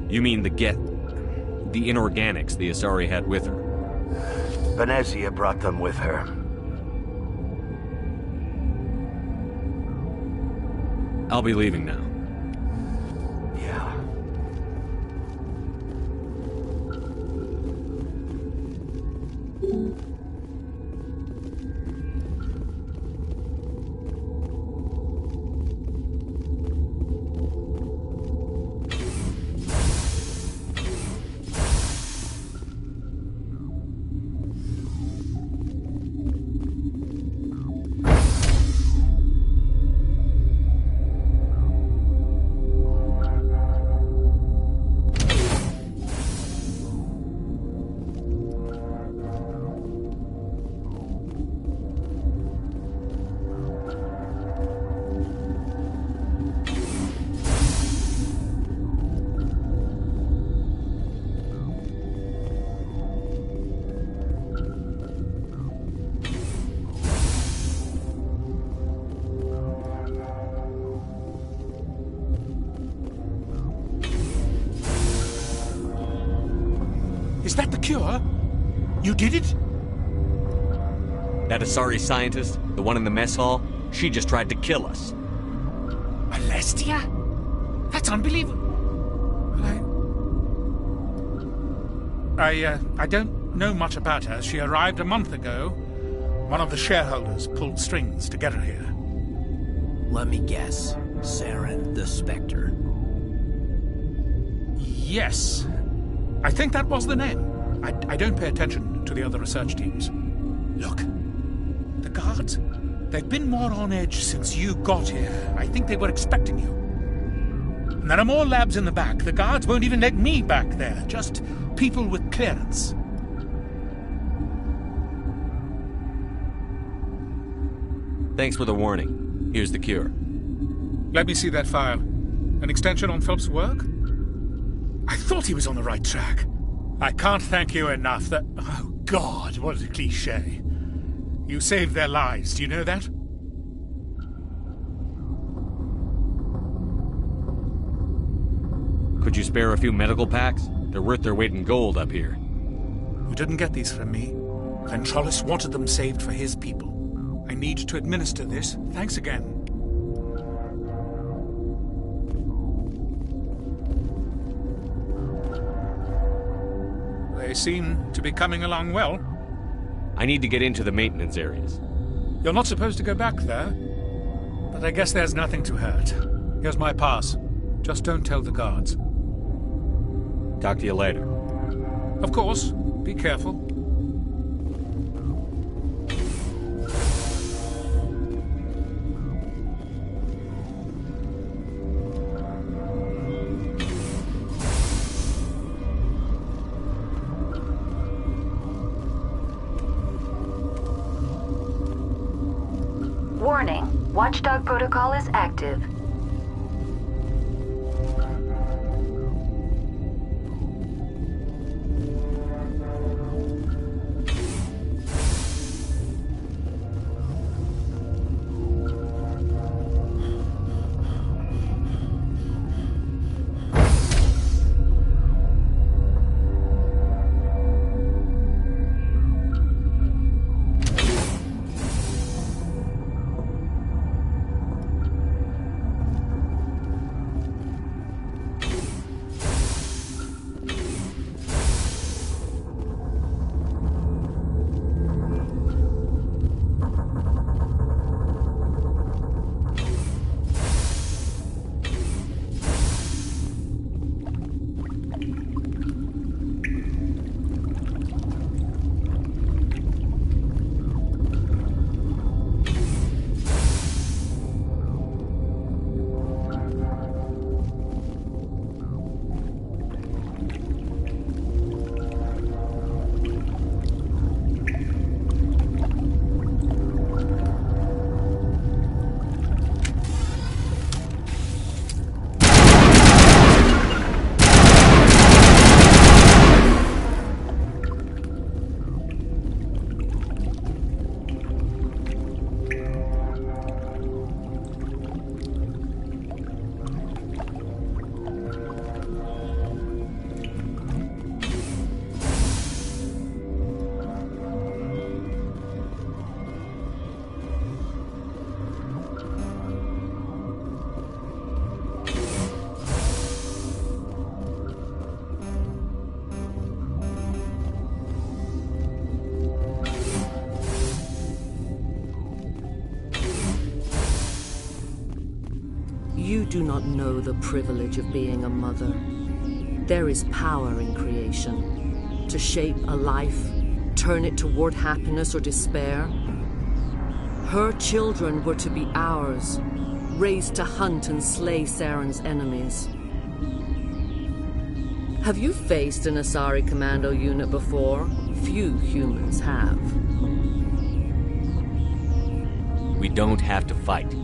You mean the inorganics the Asari had with her? Venezia brought them with her. I'll be leaving now. Yeah. Is that the cure? You did it? That Asari scientist, the one in the mess hall, she just tried to kill us. Alestia? That's unbelievable. I don't know much about her. She arrived a month ago. One of the shareholders pulled strings to get her here. Let me guess. Saren the Spectre. Yes. I think that was the name. I don't pay attention to the other research teams. Look, the guards, they've been more on edge since you got here. I think they were expecting you. And there are more labs in the back. The guards won't even let me back there. Just people with clearance. Thanks for the warning. Here's the cure. Let me see that file. An extension on Phelps' work? I thought he was on the right track. I can't thank you enough that... Oh, God, what a cliché. You saved their lives, do you know that? Could you spare a few medical packs? They're worth their weight in gold up here. You didn't get these from me. Ventrolis wanted them saved for his people. I need to administer this. Thanks again. They seem to be coming along well. I need to get into the maintenance areas. You're not supposed to go back there, but I guess there's nothing to hurt. Here's my pass. Just don't tell the guards. Talk to you later. Of course. Be careful. Warning. Watchdog protocol is active. You do not know the privilege of being a mother. There is power in creation. To shape a life, turn it toward happiness or despair. Her children were to be ours, raised to hunt and slay Saren's enemies. Have you faced an Asari commando unit before? Few humans have. We don't have to fight.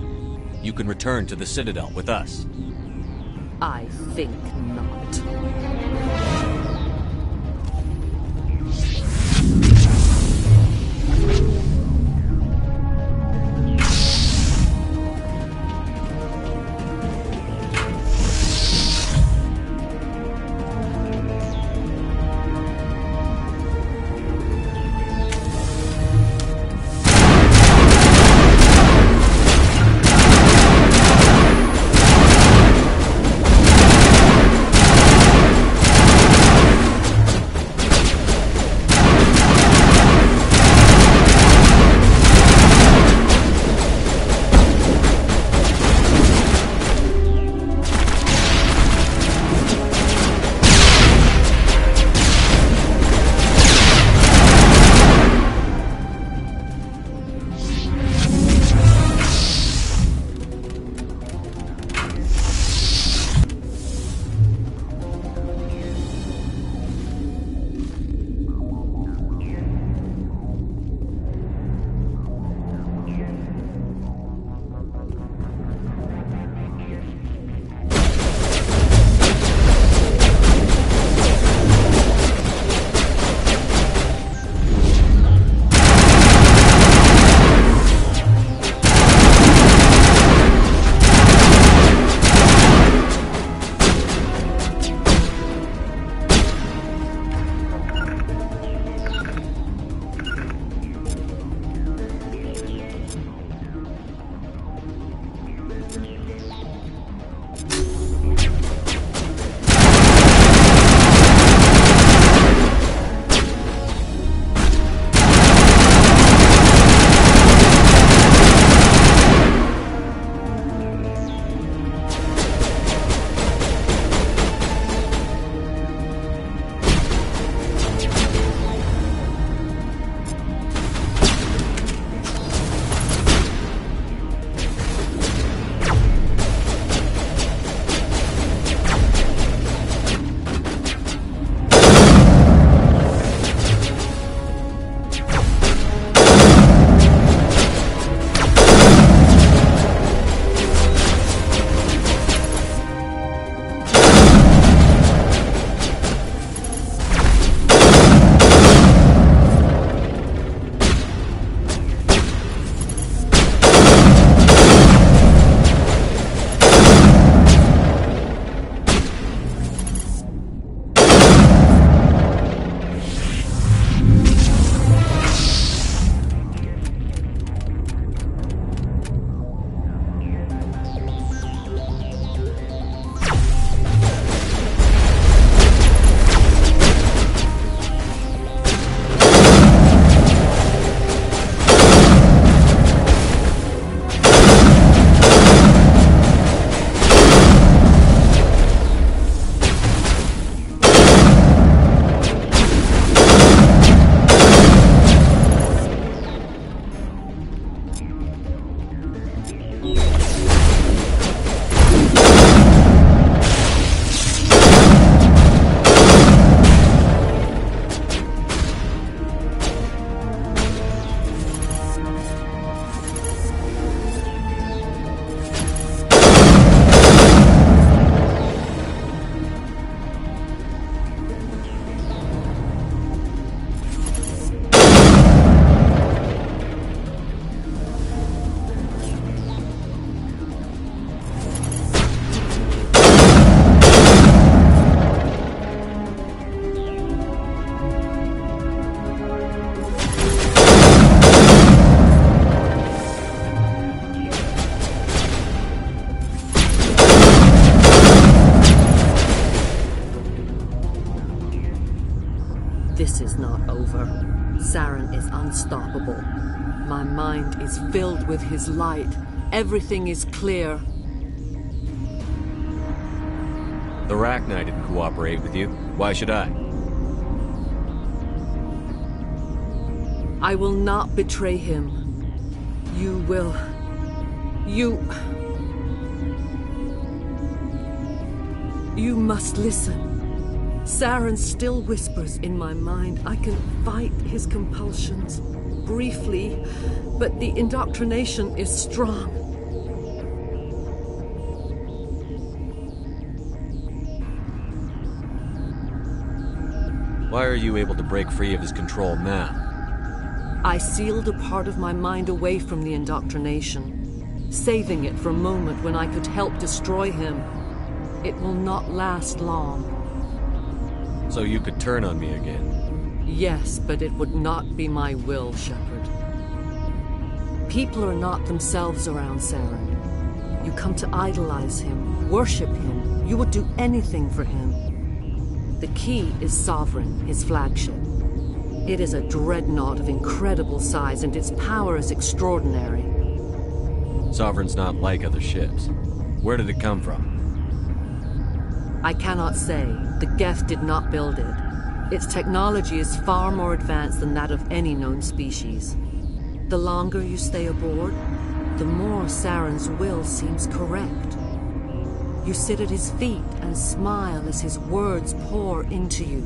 You can return to the Citadel with us. I think not. This is not over. Saren is unstoppable. My mind is filled with his light. Everything is clear. The Rachni didn't cooperate with you. Why should I? I will not betray him. You will. You must listen. Saren still whispers in my mind. I can fight his compulsions, briefly, but the indoctrination is strong. Why are you able to break free of his control now? I sealed a part of my mind away from the indoctrination, saving it for a moment when I could help destroy him. It will not last long. So you could turn on me again? Yes, but it would not be my will, Shepard. People are not themselves around Saren. You come to idolize him, worship him. You would do anything for him. The key is Sovereign, his flagship. It is a dreadnought of incredible size, and its power is extraordinary. Sovereign's not like other ships. Where did it come from? I cannot say. The Geth did not build it. Its technology is far more advanced than that of any known species. The longer you stay aboard, the more Saren's will seems correct. You sit at his feet and smile as his words pour into you.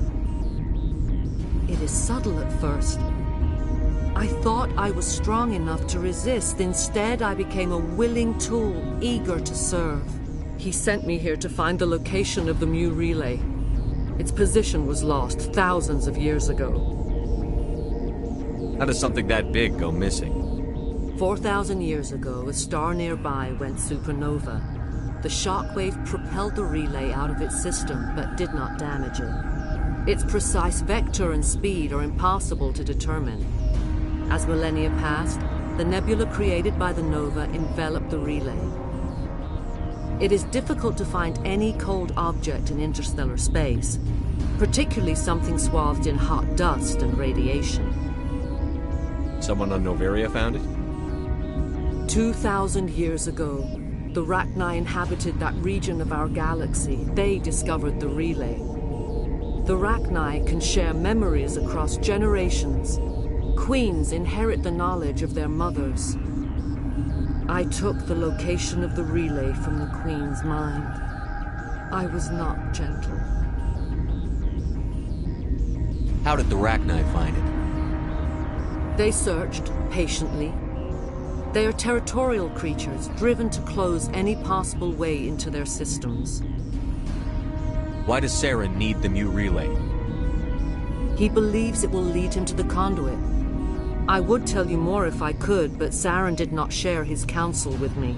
It is subtle at first. I thought I was strong enough to resist. Instead, I became a willing tool, eager to serve. He sent me here to find the location of the Mu relay. Its position was lost thousands of years ago. How does something that big go missing? 4,000 years ago, a star nearby went supernova. The shockwave propelled the relay out of its system, but did not damage it. Its precise vector and speed are impossible to determine. As millennia passed, the nebula created by the nova enveloped the relay. It is difficult to find any cold object in interstellar space, particularly something swathed in hot dust and radiation. Someone on Noveria found it? 2,000 years ago, the Rachni inhabited that region of our galaxy. They discovered the relay. The Rachni can share memories across generations. Queens inherit the knowledge of their mothers. I took the location of the relay from the Queen's mind. I was not gentle. How did the Rachni find it? They searched, patiently. They are territorial creatures, driven to close any possible way into their systems. Why does Saren need the Mu relay? He believes it will lead him to the conduit. I would tell you more if I could, but Saren did not share his counsel with me.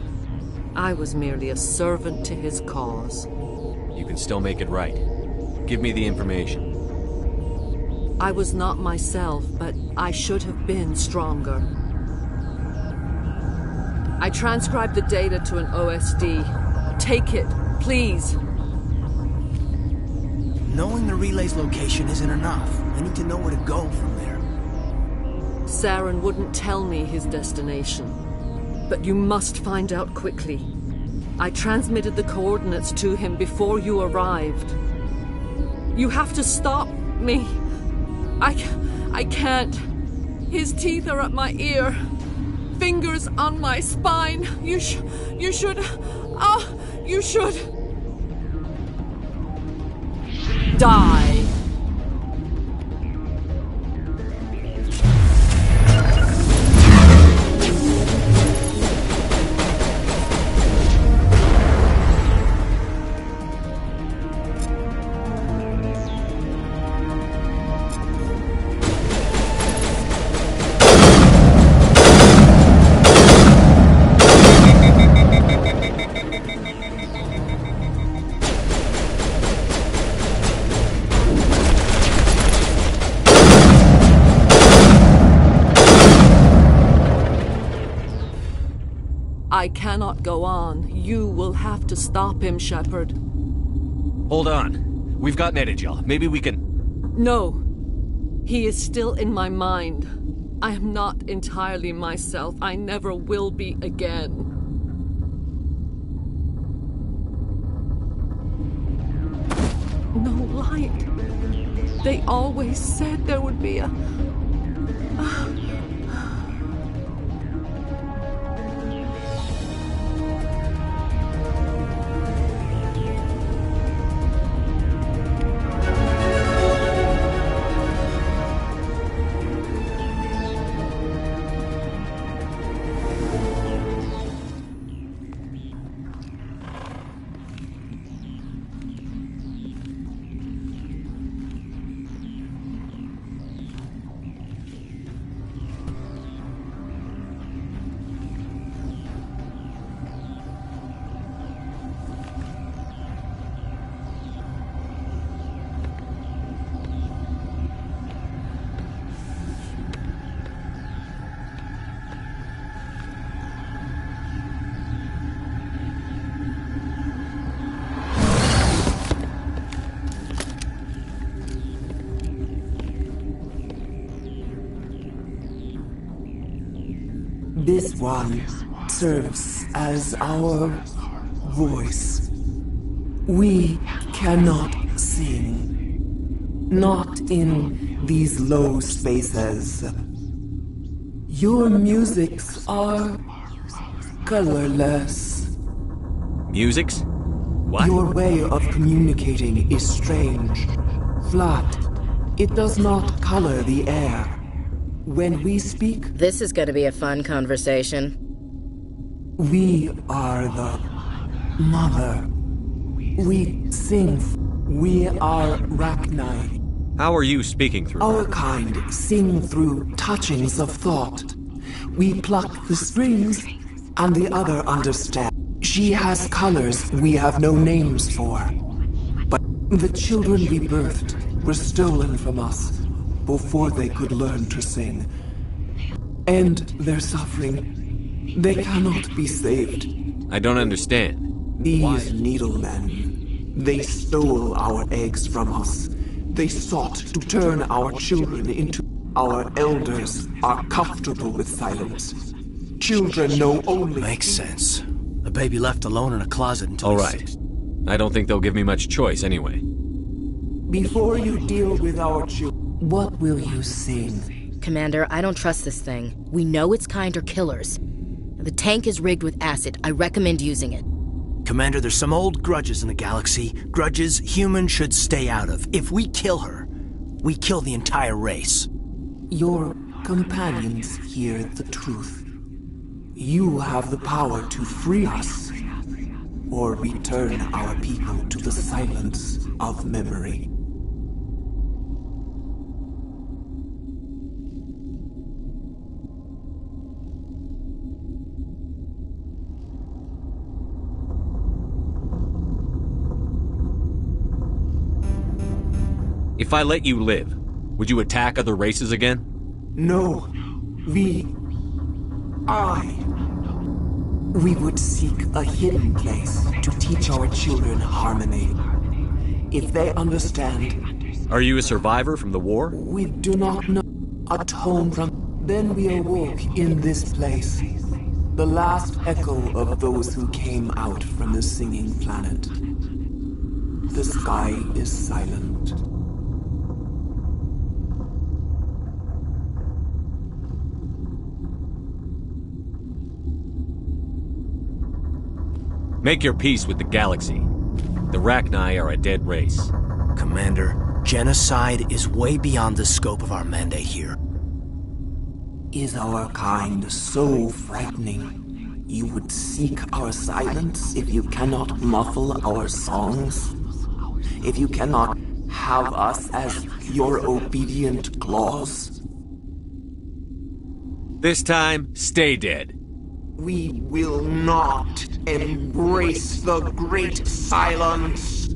I was merely a servant to his cause. You can still make it right. Give me the information. I was not myself, but I should have been stronger. I transcribed the data to an OSD. Take it, please. Knowing the relay's location isn't enough. I need to know where to go from there. Saren wouldn't tell me his destination. But you must find out quickly. I transmitted the coordinates to him before you arrived. You have to stop me. I can't. His teeth are at my ear. Fingers on my spine. You should. You should. Die. I cannot go on. You will have to stop him, Shepard. Hold on. We've got Metagel. Maybe we can... No. He is still in my mind. I am not entirely myself. I never will be again. no light. They always said there would be a... This one serves as our voice. We cannot sing. Not in these low spaces. Your musics are colorless. Musics? What? Your way of communicating is strange, flat. It does not color the air. When we speak... This is gonna be a fun conversation. We are the mother. We sing. We are Rachni. How are you speaking through? Our kind sing through touchings of thought. We pluck the strings, and the other understands. She has colors we have no names for. But the children we birthed were stolen from us before they could learn to sing. And their suffering, they cannot be saved. I don't understand. These needlemen, they stole our eggs from us. They sought to turn our children into... Our elders are comfortable with silence. Children know only... Makes sense. A baby left alone in a closet until... All right. I don't think they'll give me much choice anyway. Before you deal with our children, what will you sing? Commander, I don't trust this thing. We know its kind are killers. The tank is rigged with acid. I recommend using it. Commander, there's some old grudges in the galaxy. Grudges humans should stay out of. If we kill her, we kill the entire race. Your companions hear the truth. You have the power to free us, or return our people to the silence of memory. If I let you live, would you attack other races again? No. We would seek a hidden place to teach our children harmony. If they understand... Are you a survivor from the war? We do not know. Atone from... Then we awoke in this place. The last echo of those who came out from the singing planet. The sky is silent. Make your peace with the galaxy. The Rachni are a dead race. Commander, genocide is way beyond the scope of our mandate here. Is our kind so frightening? You would seek our silence if you cannot muffle our songs? If you cannot have us as your obedient claws? This time, stay dead. We will not embrace the great silence.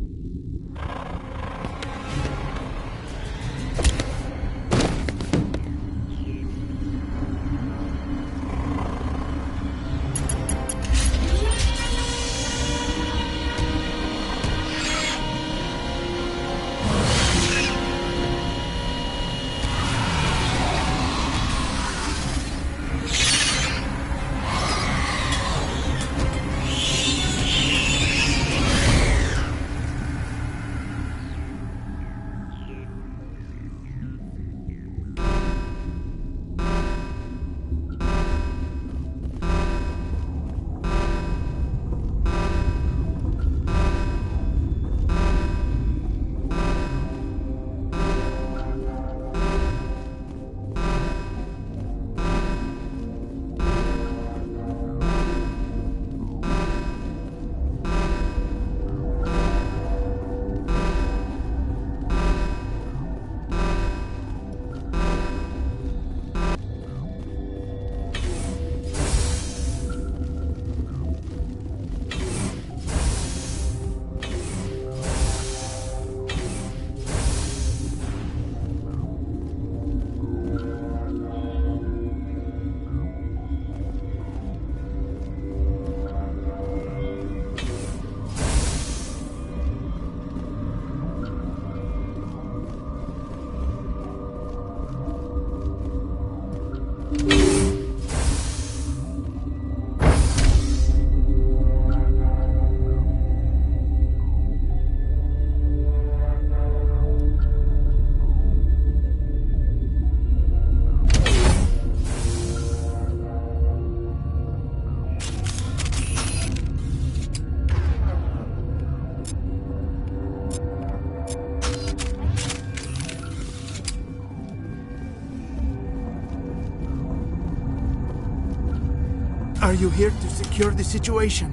Are you here to secure the situation?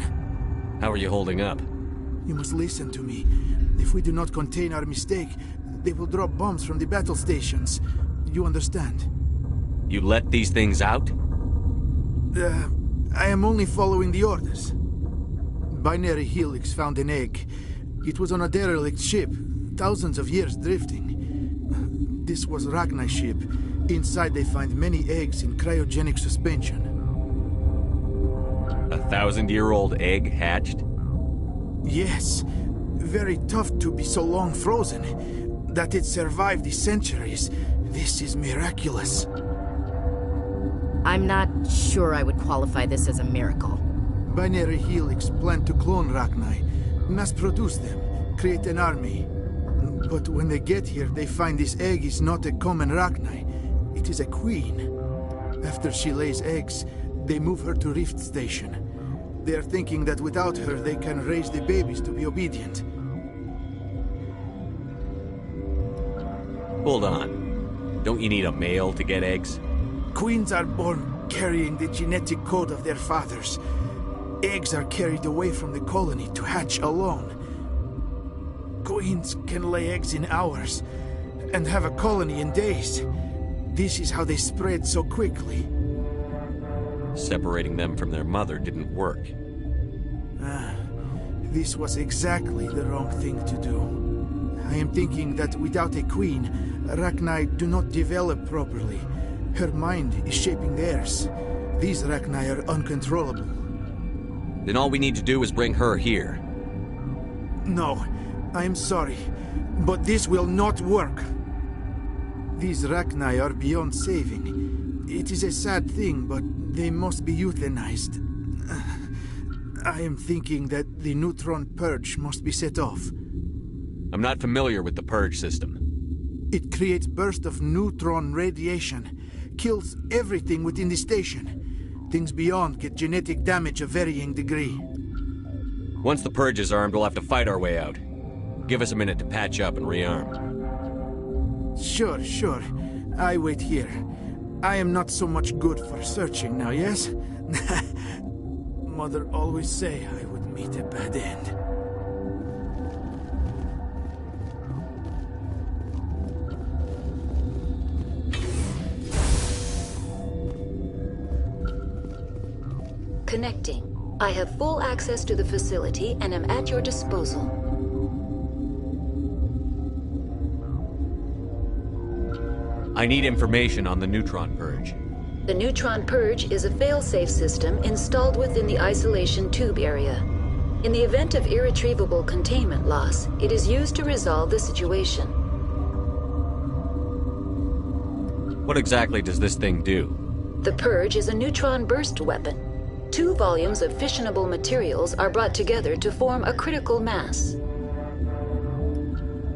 How are you holding up? You must listen to me. If we do not contain our mistake, they will drop bombs from the battle stations. You understand? You let these things out? I am only following the orders. Binary Helix found an egg. It was on a derelict ship, thousands of years drifting. This was Rachni's ship. Inside they find many eggs in cryogenic suspension. A 1,000-year-old egg hatched? Yes. Very tough to be so long frozen. That it survived the centuries. This is miraculous. I'm not sure I would qualify this as a miracle. Binary Helix planned to clone Rachni, mass produce them, create an army. But when they get here, they find this egg is not a common Rachni. It is a queen. After she lays eggs, they move her to Rift Station. They are thinking that without her, they can raise the babies to be obedient. Hold on. Don't you need a male to get eggs? Queens are born carrying the genetic code of their fathers. Eggs are carried away from the colony to hatch alone. Queens can lay eggs in hours and have a colony in days. This is how they spread so quickly. Separating them from their mother didn't work. This was exactly the wrong thing to do. I am thinking that without a queen, Rachni do not develop properly. Her mind is shaping theirs. These Rachni are uncontrollable. Then all we need to do is bring her here. No, I am sorry, but this will not work. These Rachni are beyond saving. It is a sad thing, but they must be euthanized. I am thinking that the neutron purge must be set off. I'm not familiar with the purge system. It creates bursts of neutron radiation, kills everything within the station. Things beyond get genetic damage of varying degree. Once the purge is armed, we'll have to fight our way out. Give us a minute to patch up and rearm. Sure. I wait here. I am not so much good for searching now, yes? Mother always say I would meet a bad end. Connecting. I have full access to the facility and am at your disposal. I need information on the neutron purge. The neutron purge is a fail-safe system installed within the isolation tube area. In the event of irretrievable containment loss, it is used to resolve the situation. What exactly does this thing do? The purge is a neutron burst weapon. 2 volumes of fissionable materials are brought together to form a critical mass.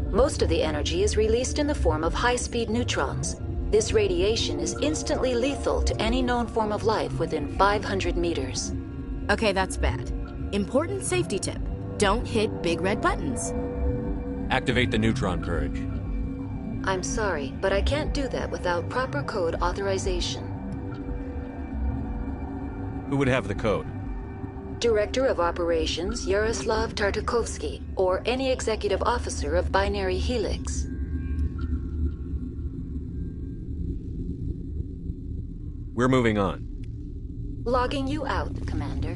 Most of the energy is released in the form of high-speed neutrons. This radiation is instantly lethal to any known form of life within 500 meters. Okay, that's bad. Important safety tip. Don't hit big red buttons. Activate the neutron purge. I'm sorry, but I can't do that without proper code authorization. Who would have the code? Director of Operations Yaroslav Tartakovsky, or any executive officer of Binary Helix. We're moving on. Logging you out, Commander.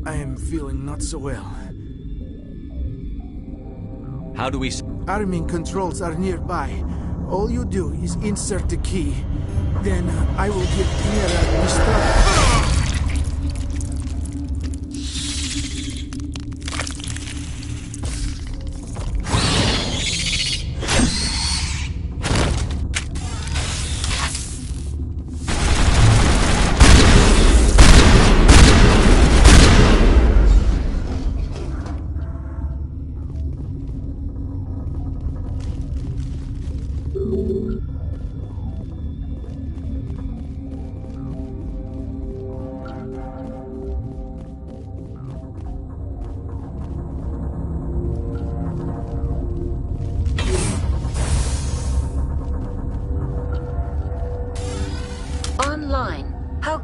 I am feeling not so well. How do we... Arming controls are nearby. All you do is insert the key. Then I will give Kira instructions.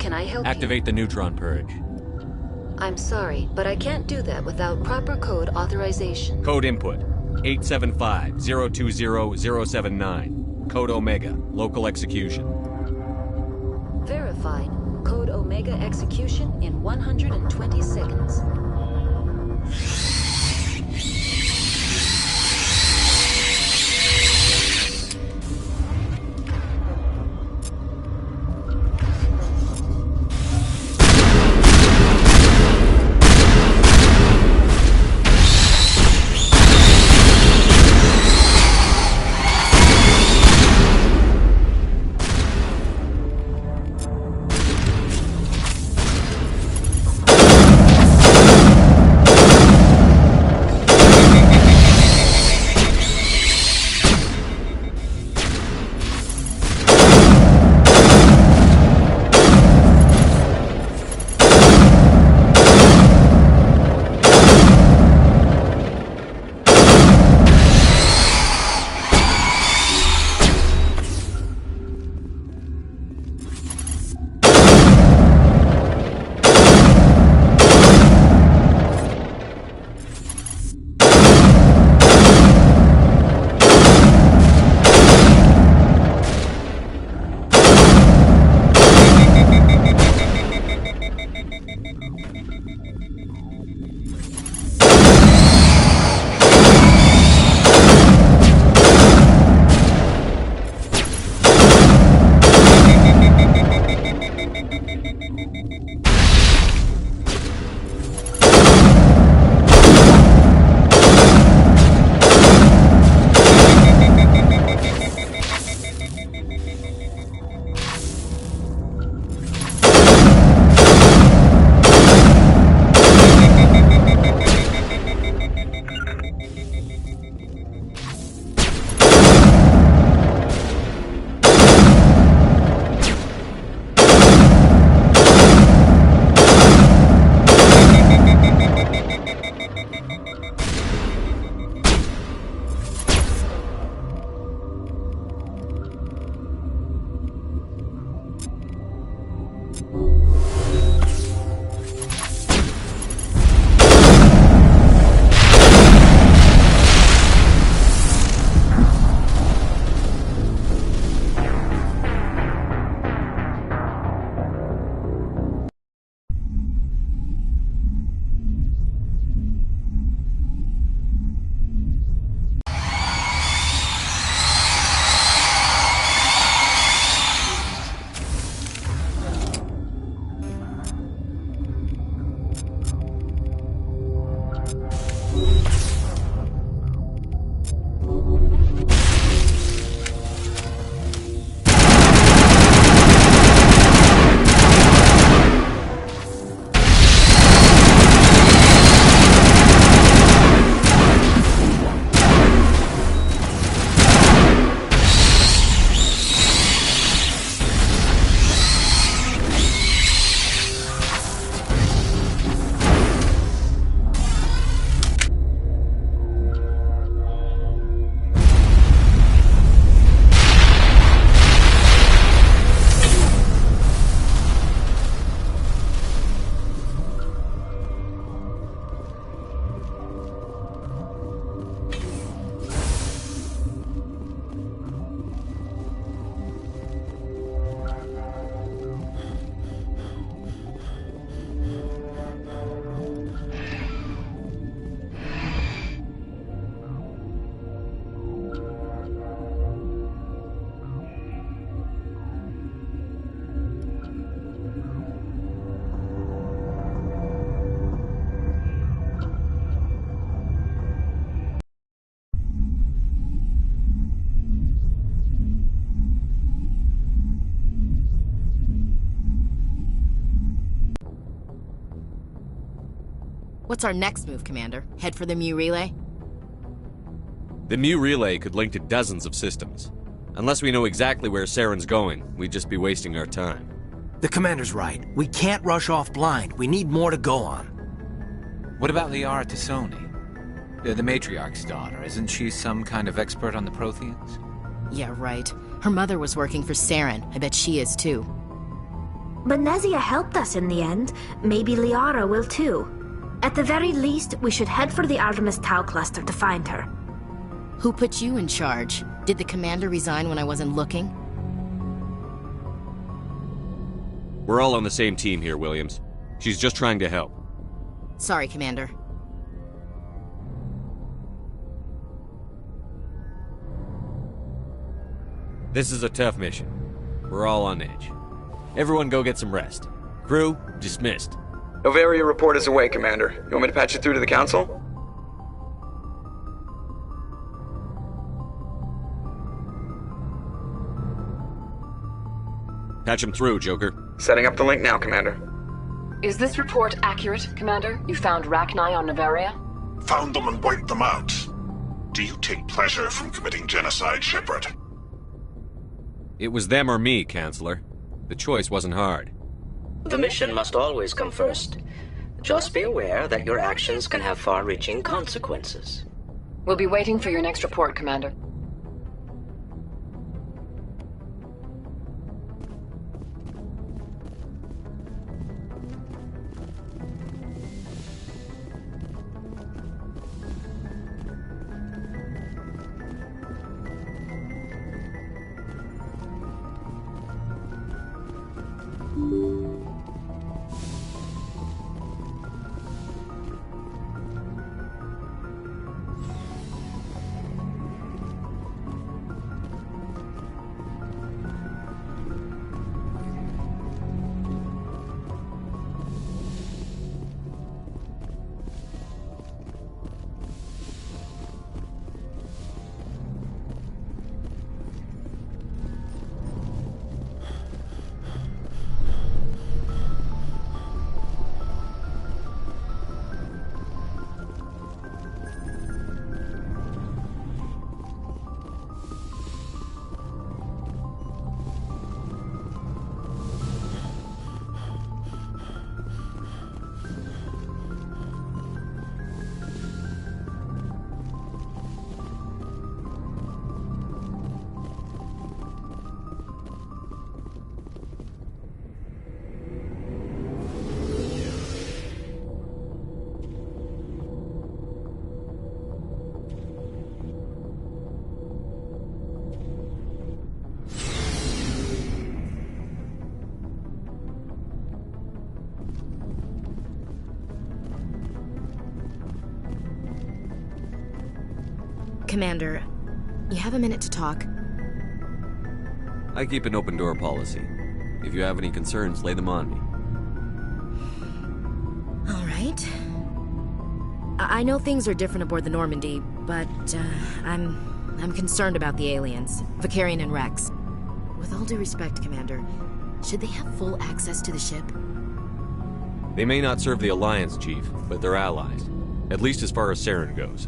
can I help you? Activate the neutron purge. I'm sorry, but I can't do that without proper code authorization. Code input 875-020-079. Code Omega. Local execution. Verified. Code Omega execution in 120 seconds. What's our next move, Commander? Head for the Mu relay? The Mu relay could link to dozens of systems. Unless we know exactly where Saren's going, we'd just be wasting our time. The Commander's right. We can't rush off blind. We need more to go on. What about Liara Tassoni? The Matriarch's daughter. Isn't she some kind of expert on the Protheans? Yeah, right. Her mother was working for Saren. I bet she is, too. But Nezia helped us in the end. Maybe Liara will too. At the very least, we should head for the Artemis Tau cluster to find her. Who put you in charge? Did the commander resign when I wasn't looking? We're all on the same team here, Williams. She's just trying to help. Sorry, Commander. This is a tough mission. We're all on edge. Everyone go get some rest. Crew, dismissed. Novaria report is away, Commander. You want me to patch it through to the Council? Patch him through, Joker. Setting up the link now, Commander. Is this report accurate, Commander? You found Rachni on Novaria? Found them and wiped them out. Do you take pleasure from committing genocide, Shepard? It was them or me, Counselor. The choice wasn't hard. The mission must always come first. Just be aware that your actions can have far-reaching consequences. We'll be waiting for your next report, Commander. Commander, you have a minute to talk? I keep an open door policy. If you have any concerns, lay them on me. All right. I know things are different aboard the Normandy, but I'm concerned about the aliens, Vicarian and Rex. With all due respect, Commander, should they have full access to the ship? They may not serve the Alliance, Chief, but they're allies. At least as far as Saren goes.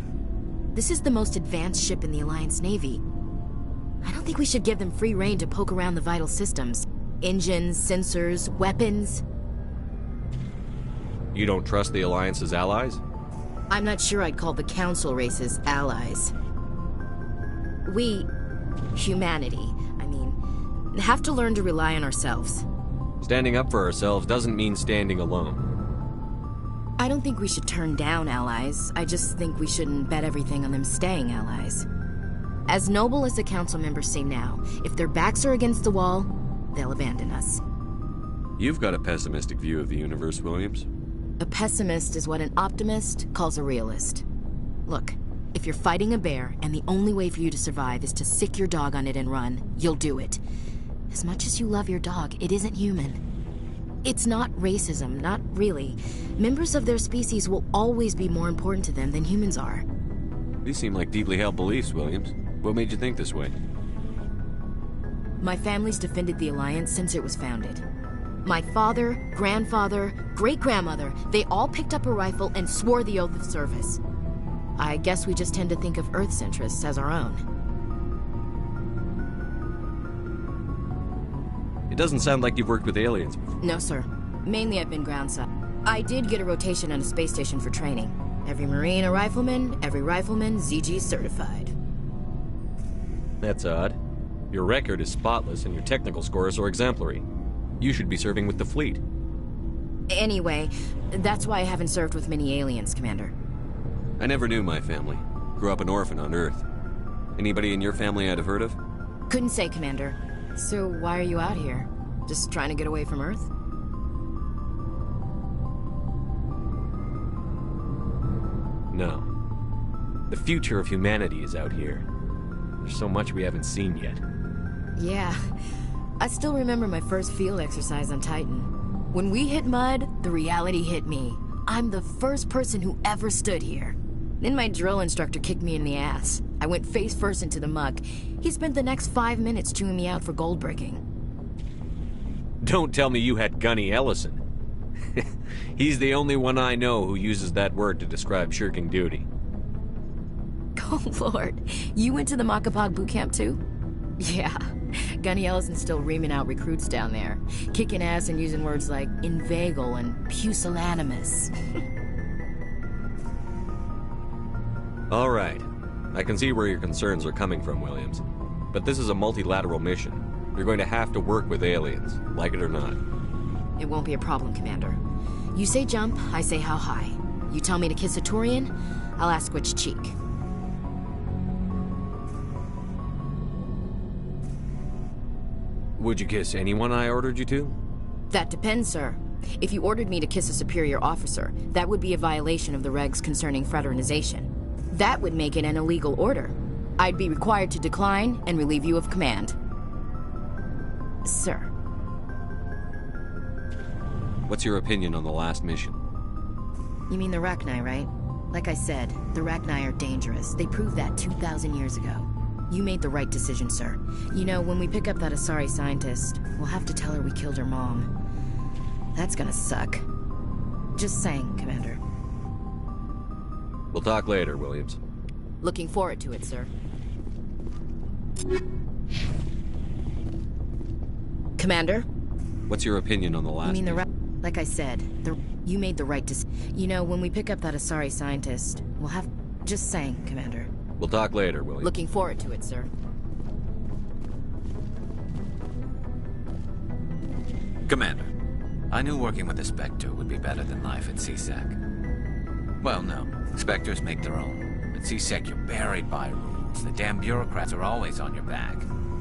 This is the most advanced ship in the Alliance Navy. I don't think we should give them free rein to poke around the vital systems. Engines, sensors, weapons. You don't trust the Alliance's allies? I'm not sure I'd call the Council races allies. We, humanity, have to learn to rely on ourselves. Standing up for ourselves doesn't mean standing alone. I don't think we should turn down allies. I just think we shouldn't bet everything on them staying allies. As noble as the Council members seem now, if their backs are against the wall, they'll abandon us. You've got a pessimistic view of the universe, Williams. A pessimist is what an optimist calls a realist. Look, if you're fighting a bear and the only way for you to survive is to sick your dog on it and run, you'll do it. As much as you love your dog, it isn't human. It's not racism, not really. Members of their species will always be more important to them than humans are. These seem like deeply held beliefs, Williams. What made you think this way? My family's defended the Alliance since it was founded. My father, grandfather, great-grandmother, they all picked up a rifle and swore the oath of service. I guess we just tend to think of Earth's interests as our own. It doesn't sound like you've worked with aliens before. No, sir. Mainly I've been groundside. I did get a rotation on a space station for training. Every Marine a rifleman, every rifleman ZG certified. That's odd. Your record is spotless and your technical scores are exemplary. You should be serving with the fleet. Anyway, that's why I haven't served with many aliens, Commander. I never knew my family. Grew up an orphan on Earth. Anybody in your family I'd have heard of? Couldn't say, Commander. So why are you out here? Just trying to get away from Earth? No. The future of humanity is out here. There's so much we haven't seen yet. Yeah. I still remember my first field exercise on Titan. When we hit mud, the reality hit me. I'm the first person who ever stood here. Then my drill instructor kicked me in the ass. I went face first into the muck. He spent the next 5 minutes chewing me out for gold breaking. Don't tell me you had Gunny Ellison. He's the only one I know who uses that word to describe shirking duty. Oh, Lord. You went to the Makapog boot camp, too? Yeah. Gunny Ellison's still reaming out recruits down there. Kicking ass and using words like inveigle and pusillanimous. All right. I can see where your concerns are coming from, Williams. But this is a multilateral mission. You're going to have to work with aliens, like it or not. It won't be a problem, Commander. You say jump, I say how high. You tell me to kiss a Turian, I'll ask which cheek. Would you kiss anyone I ordered you to? That depends, sir. If you ordered me to kiss a superior officer, that would be a violation of the regs concerning fraternization. That would make it an illegal order. I'd be required to decline and relieve you of command. Sir. What's your opinion on the last mission? You mean the Rachni, right? Like I said, the Rachni are dangerous. They proved that 2,000 years ago. You made the right decision, sir. You know, when we pick up that Asari scientist, we'll have to tell her we killed her mom. That's gonna suck. Just saying, Commander. We'll talk later, Williams. Looking forward to it, sir. Commander? What's your opinion on the last You mean mission? Like I said, you made the right decision. You know, when we pick up that Asari scientist, we'll have... Just saying, Commander. We'll talk later, Williams. Looking forward to it, sir. Commander, I knew working with the Spectre would be better than life at CSEC. Well, no. Spectres make their own. At CSEC, you're buried by rules. The damn bureaucrats are always on your back.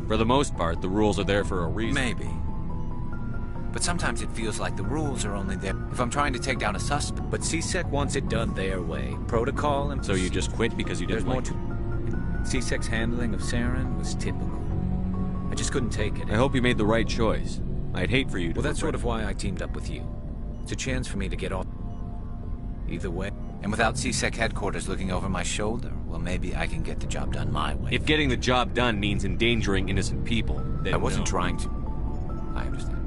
For the most part, the rules are there for a reason. Maybe. But sometimes it feels like the rules are only there if I'm trying to take down a suspect. But CSEC wants it done their way. Protocol and... So you just quit because you didn't like it? CSEC's handling of Saren was typical. I just couldn't take it. I hope you made the right choice. I'd hate for you to... Well, that's sort of why I teamed up with you. It's a chance for me to get off. Either way. And without CSEC headquarters looking over my shoulder, well, maybe I can get the job done my way. If getting the job done means endangering innocent people, then I wasn't trying to. I understand.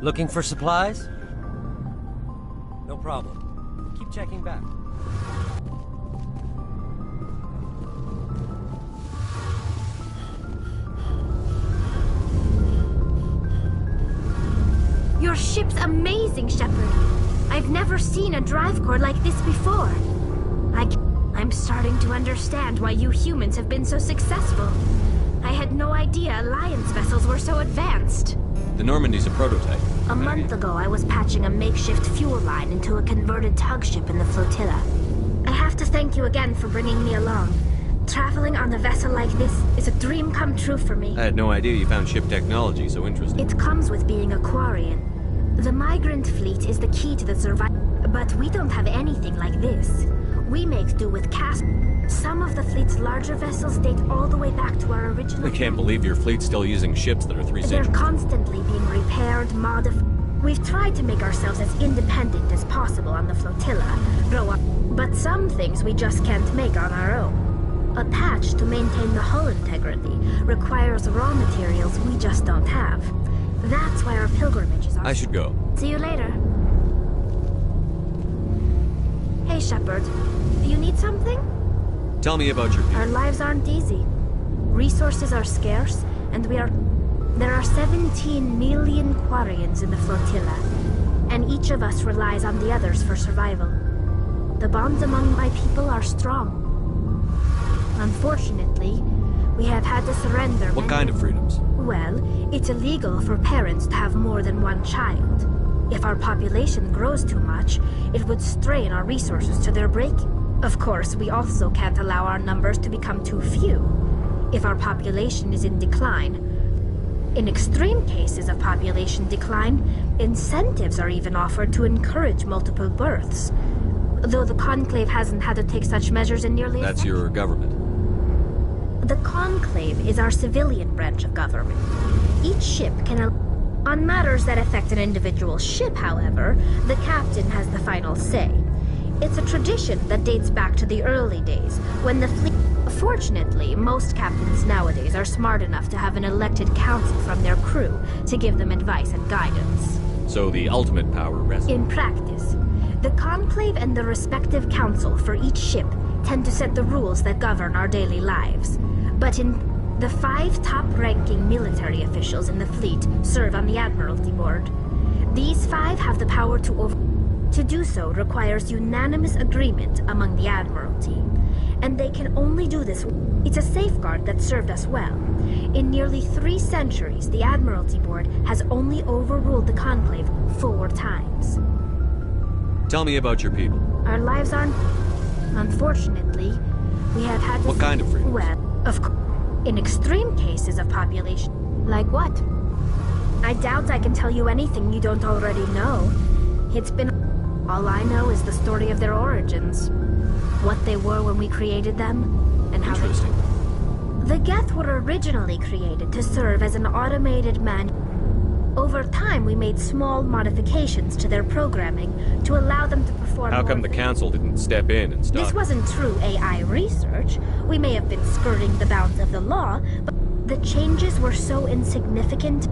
Looking for supplies? No problem. Keep checking back. Your ship's amazing, Shepard. I've never seen a drive core like this before. I'm starting to understand why you humans have been so successful. I had no idea Alliance vessels were so advanced. The Normandy's a prototype. A month ago, I was patching a makeshift fuel line into a converted tug ship in the flotilla. I have to thank you again for bringing me along. Traveling on a vessel like this is a dream come true for me. I had no idea you found ship technology so interesting. It comes with being a Quarian. The migrant fleet is the key to the survival, but we don't have anything like this. We make do with cast. Some of the fleet's larger vessels date all the way back to our original... I can't believe your fleet's still using ships that are 3 centuries. They're constantly being repaired, modified. We've tried to make ourselves as independent as possible on the flotilla, but some things we just can't make on our own. A patch to maintain the hull integrity requires raw materials we just don't have. That's why our pilgrimages are... I should go. See you later. Hey, Shepard. Do you need something? Tell me about your people. Our lives aren't easy. Resources are scarce, and there are 17 million Quarians in the flotilla, and each of us relies on the others for survival. The bonds among my people are strong. Unfortunately, we have had to surrender. What kind of freedoms? Well, it's illegal for parents to have more than one child. If our population grows too much, it would strain our resources to their breaking. Of course, we also can't allow our numbers to become too few. If our population is in decline, in extreme cases of population decline, incentives are even offered to encourage multiple births. Though the Conclave hasn't had to take such measures in nearly a That's century. your government. The Conclave is our civilian branch of government. Each ship can... On matters that affect an individual ship, however, the captain has the final say. It's a tradition that dates back to the early days, when the fleet... Fortunately, most captains nowadays are smart enough to have an elected council from their crew to give them advice and guidance. So the ultimate power rests... In practice, the Conclave and the respective council for each ship tend to set the rules that govern our daily lives. But the 5 top-ranking military officials in the fleet serve on the Admiralty Board. These 5 have the power to do so requires unanimous agreement among the Admiralty. And they can only do this. It's a safeguard that served us well. In nearly 3 centuries, the Admiralty Board has only overruled the Conclave 4 times. Tell me about your people. Our lives aren't... Unfortunately, we have had to... What kind of freedom? Well, of course, in extreme cases of population. Like what? I doubt I can tell you anything you don't already know. It's been... All I know is the story of their origins. What they were when we created them, and how Interesting. The Geth were originally created to serve as an automated man. Over time, we made small modifications to their programming to allow them to perform... How come the council didn't step in and stop? This wasn't true AI research. We may have been skirting the bounds of the law, but the changes were so insignificant.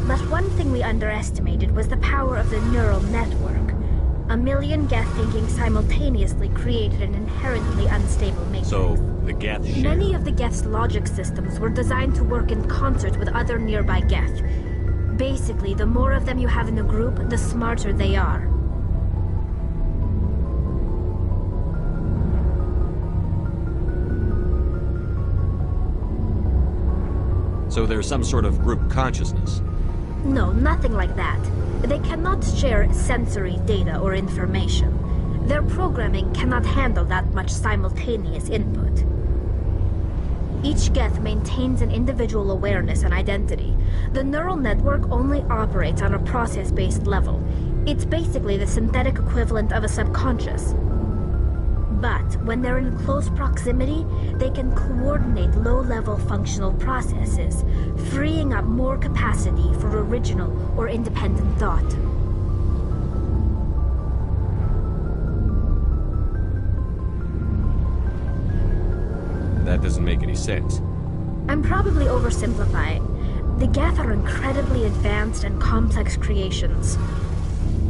But one thing we underestimated was the power of the neural network. A million Geth thinking simultaneously created an inherently unstable matrix. So, the Geth share. Many of the Geth's logic systems were designed to work in concert with other nearby Geth. Basically, the more of them you have in the group, the smarter they are. So there's some sort of group consciousness. No, nothing like that. They cannot share sensory data or information. Their programming cannot handle that much simultaneous input. Each Geth maintains an individual awareness and identity. The neural network only operates on a process-based level. It's basically the synthetic equivalent of a subconscious. But when they're in close proximity, they can coordinate low-level functional processes, freeing up more capacity for original or independent thought. That doesn't make any sense. I'm probably oversimplifying. The Geth are incredibly advanced and complex creations.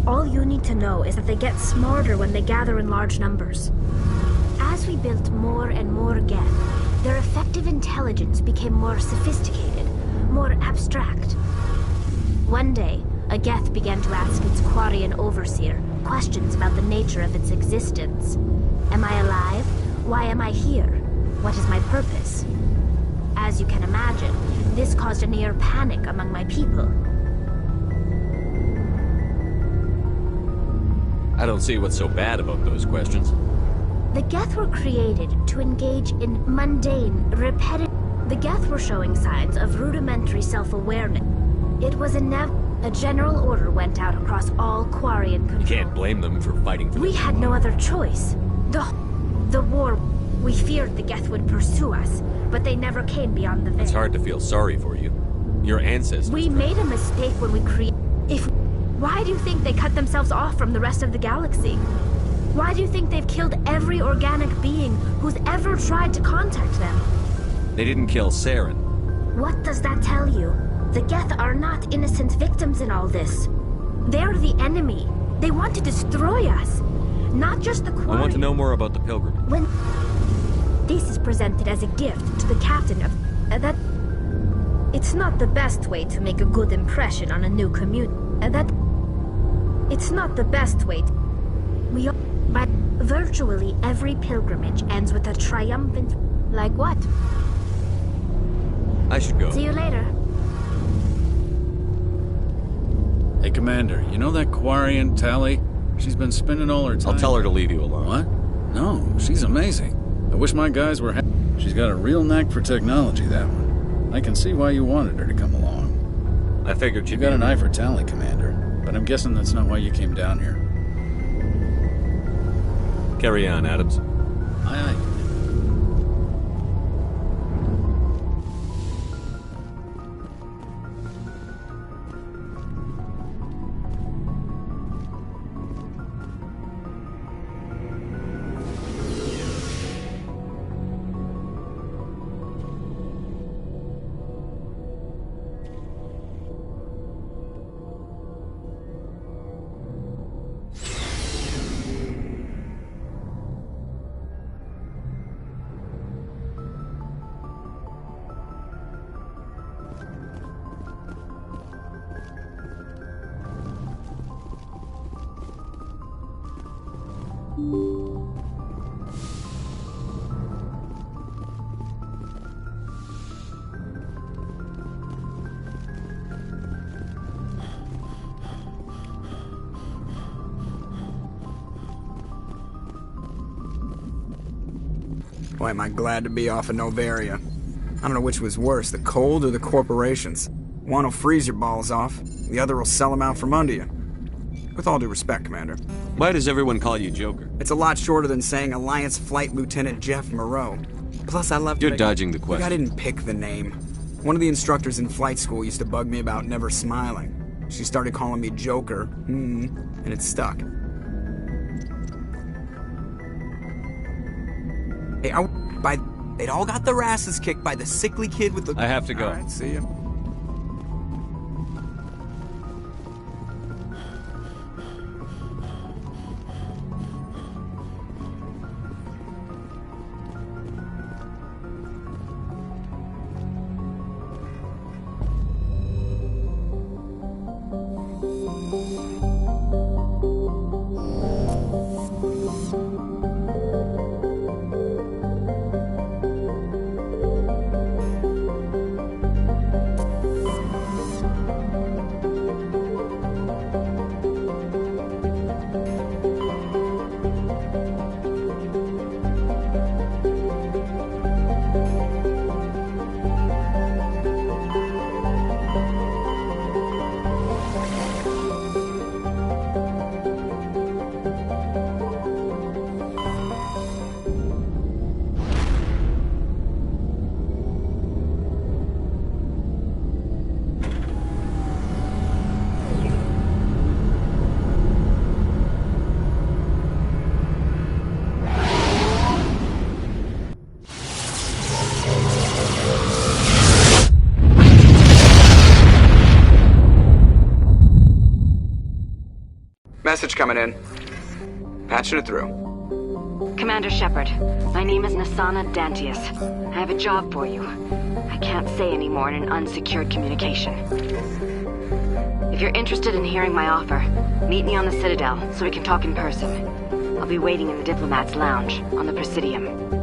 All you need to know is that they get smarter when they gather in large numbers. As we built more and more Geth, their effective intelligence became more sophisticated, more abstract. One day, a Geth began to ask its Quarian overseer questions about the nature of its existence. Am I alive? Why am I here? What is my purpose? As you can imagine, this caused a near panic among my people. I don't see what's so bad about those questions. The Geth were created to engage in mundane, repetitive... The Geth were showing signs of rudimentary self-awareness. It was a general order went out across all Quarian control. You can't blame them for fighting for We had no other choice. The war... We feared the Geth would pursue us, but they never came beyond the veil. It's hard to feel sorry for you. Your ancestors... We made a mistake when we created... Why do you think they cut themselves off from the rest of the galaxy? Why do you think they've killed every organic being who's ever tried to contact them? They didn't kill Saren. What does that tell you? The Geth are not innocent victims in all this. They're the enemy. They want to destroy us. Not just the Quarian. I want to know more about the pilgrimage. When this is presented as a gift to the captain of... that... It's not the best way to make a good impression on a new community. It's not the best way to... But virtually every pilgrimage ends with a triumphant... Like what? I should go. See you later. Hey, Commander, you know that Quarian, Tally? She's been spending all her time... I'll tell her to leave you alone. What? No, she's amazing. I wish my guys were... She's got a real knack for technology, that one. I can see why you wanted her to come along. I figured you got an eye for Tally, Commander. But I'm guessing that's not why you came down here. Carry on, Adams. Aye, aye. Boy, am I glad to be off of Novaria. I don't know which was worse, the cold or the corporations. One will freeze your balls off, the other will sell them out from under you. With all due respect, Commander. Why does everyone call you Joker? It's a lot shorter than saying Alliance Flight Lieutenant Jeff Moreau. Plus, I love... You're dodging the question. I didn't pick the name. One of the instructors in flight school used to bug me about never smiling. She started calling me Joker, and it stuck. Hey, they'd all got their asses kicked by the sickly kid with the... I have to go. All right, see ya. Message coming in. Patching it through. Commander Shepard, my name is Nasana Dantius. I have a job for you. I can't say any more in an unsecured communication. If you're interested in hearing my offer, meet me on the Citadel so we can talk in person. I'll be waiting in the Diplomat's Lounge on the Presidium.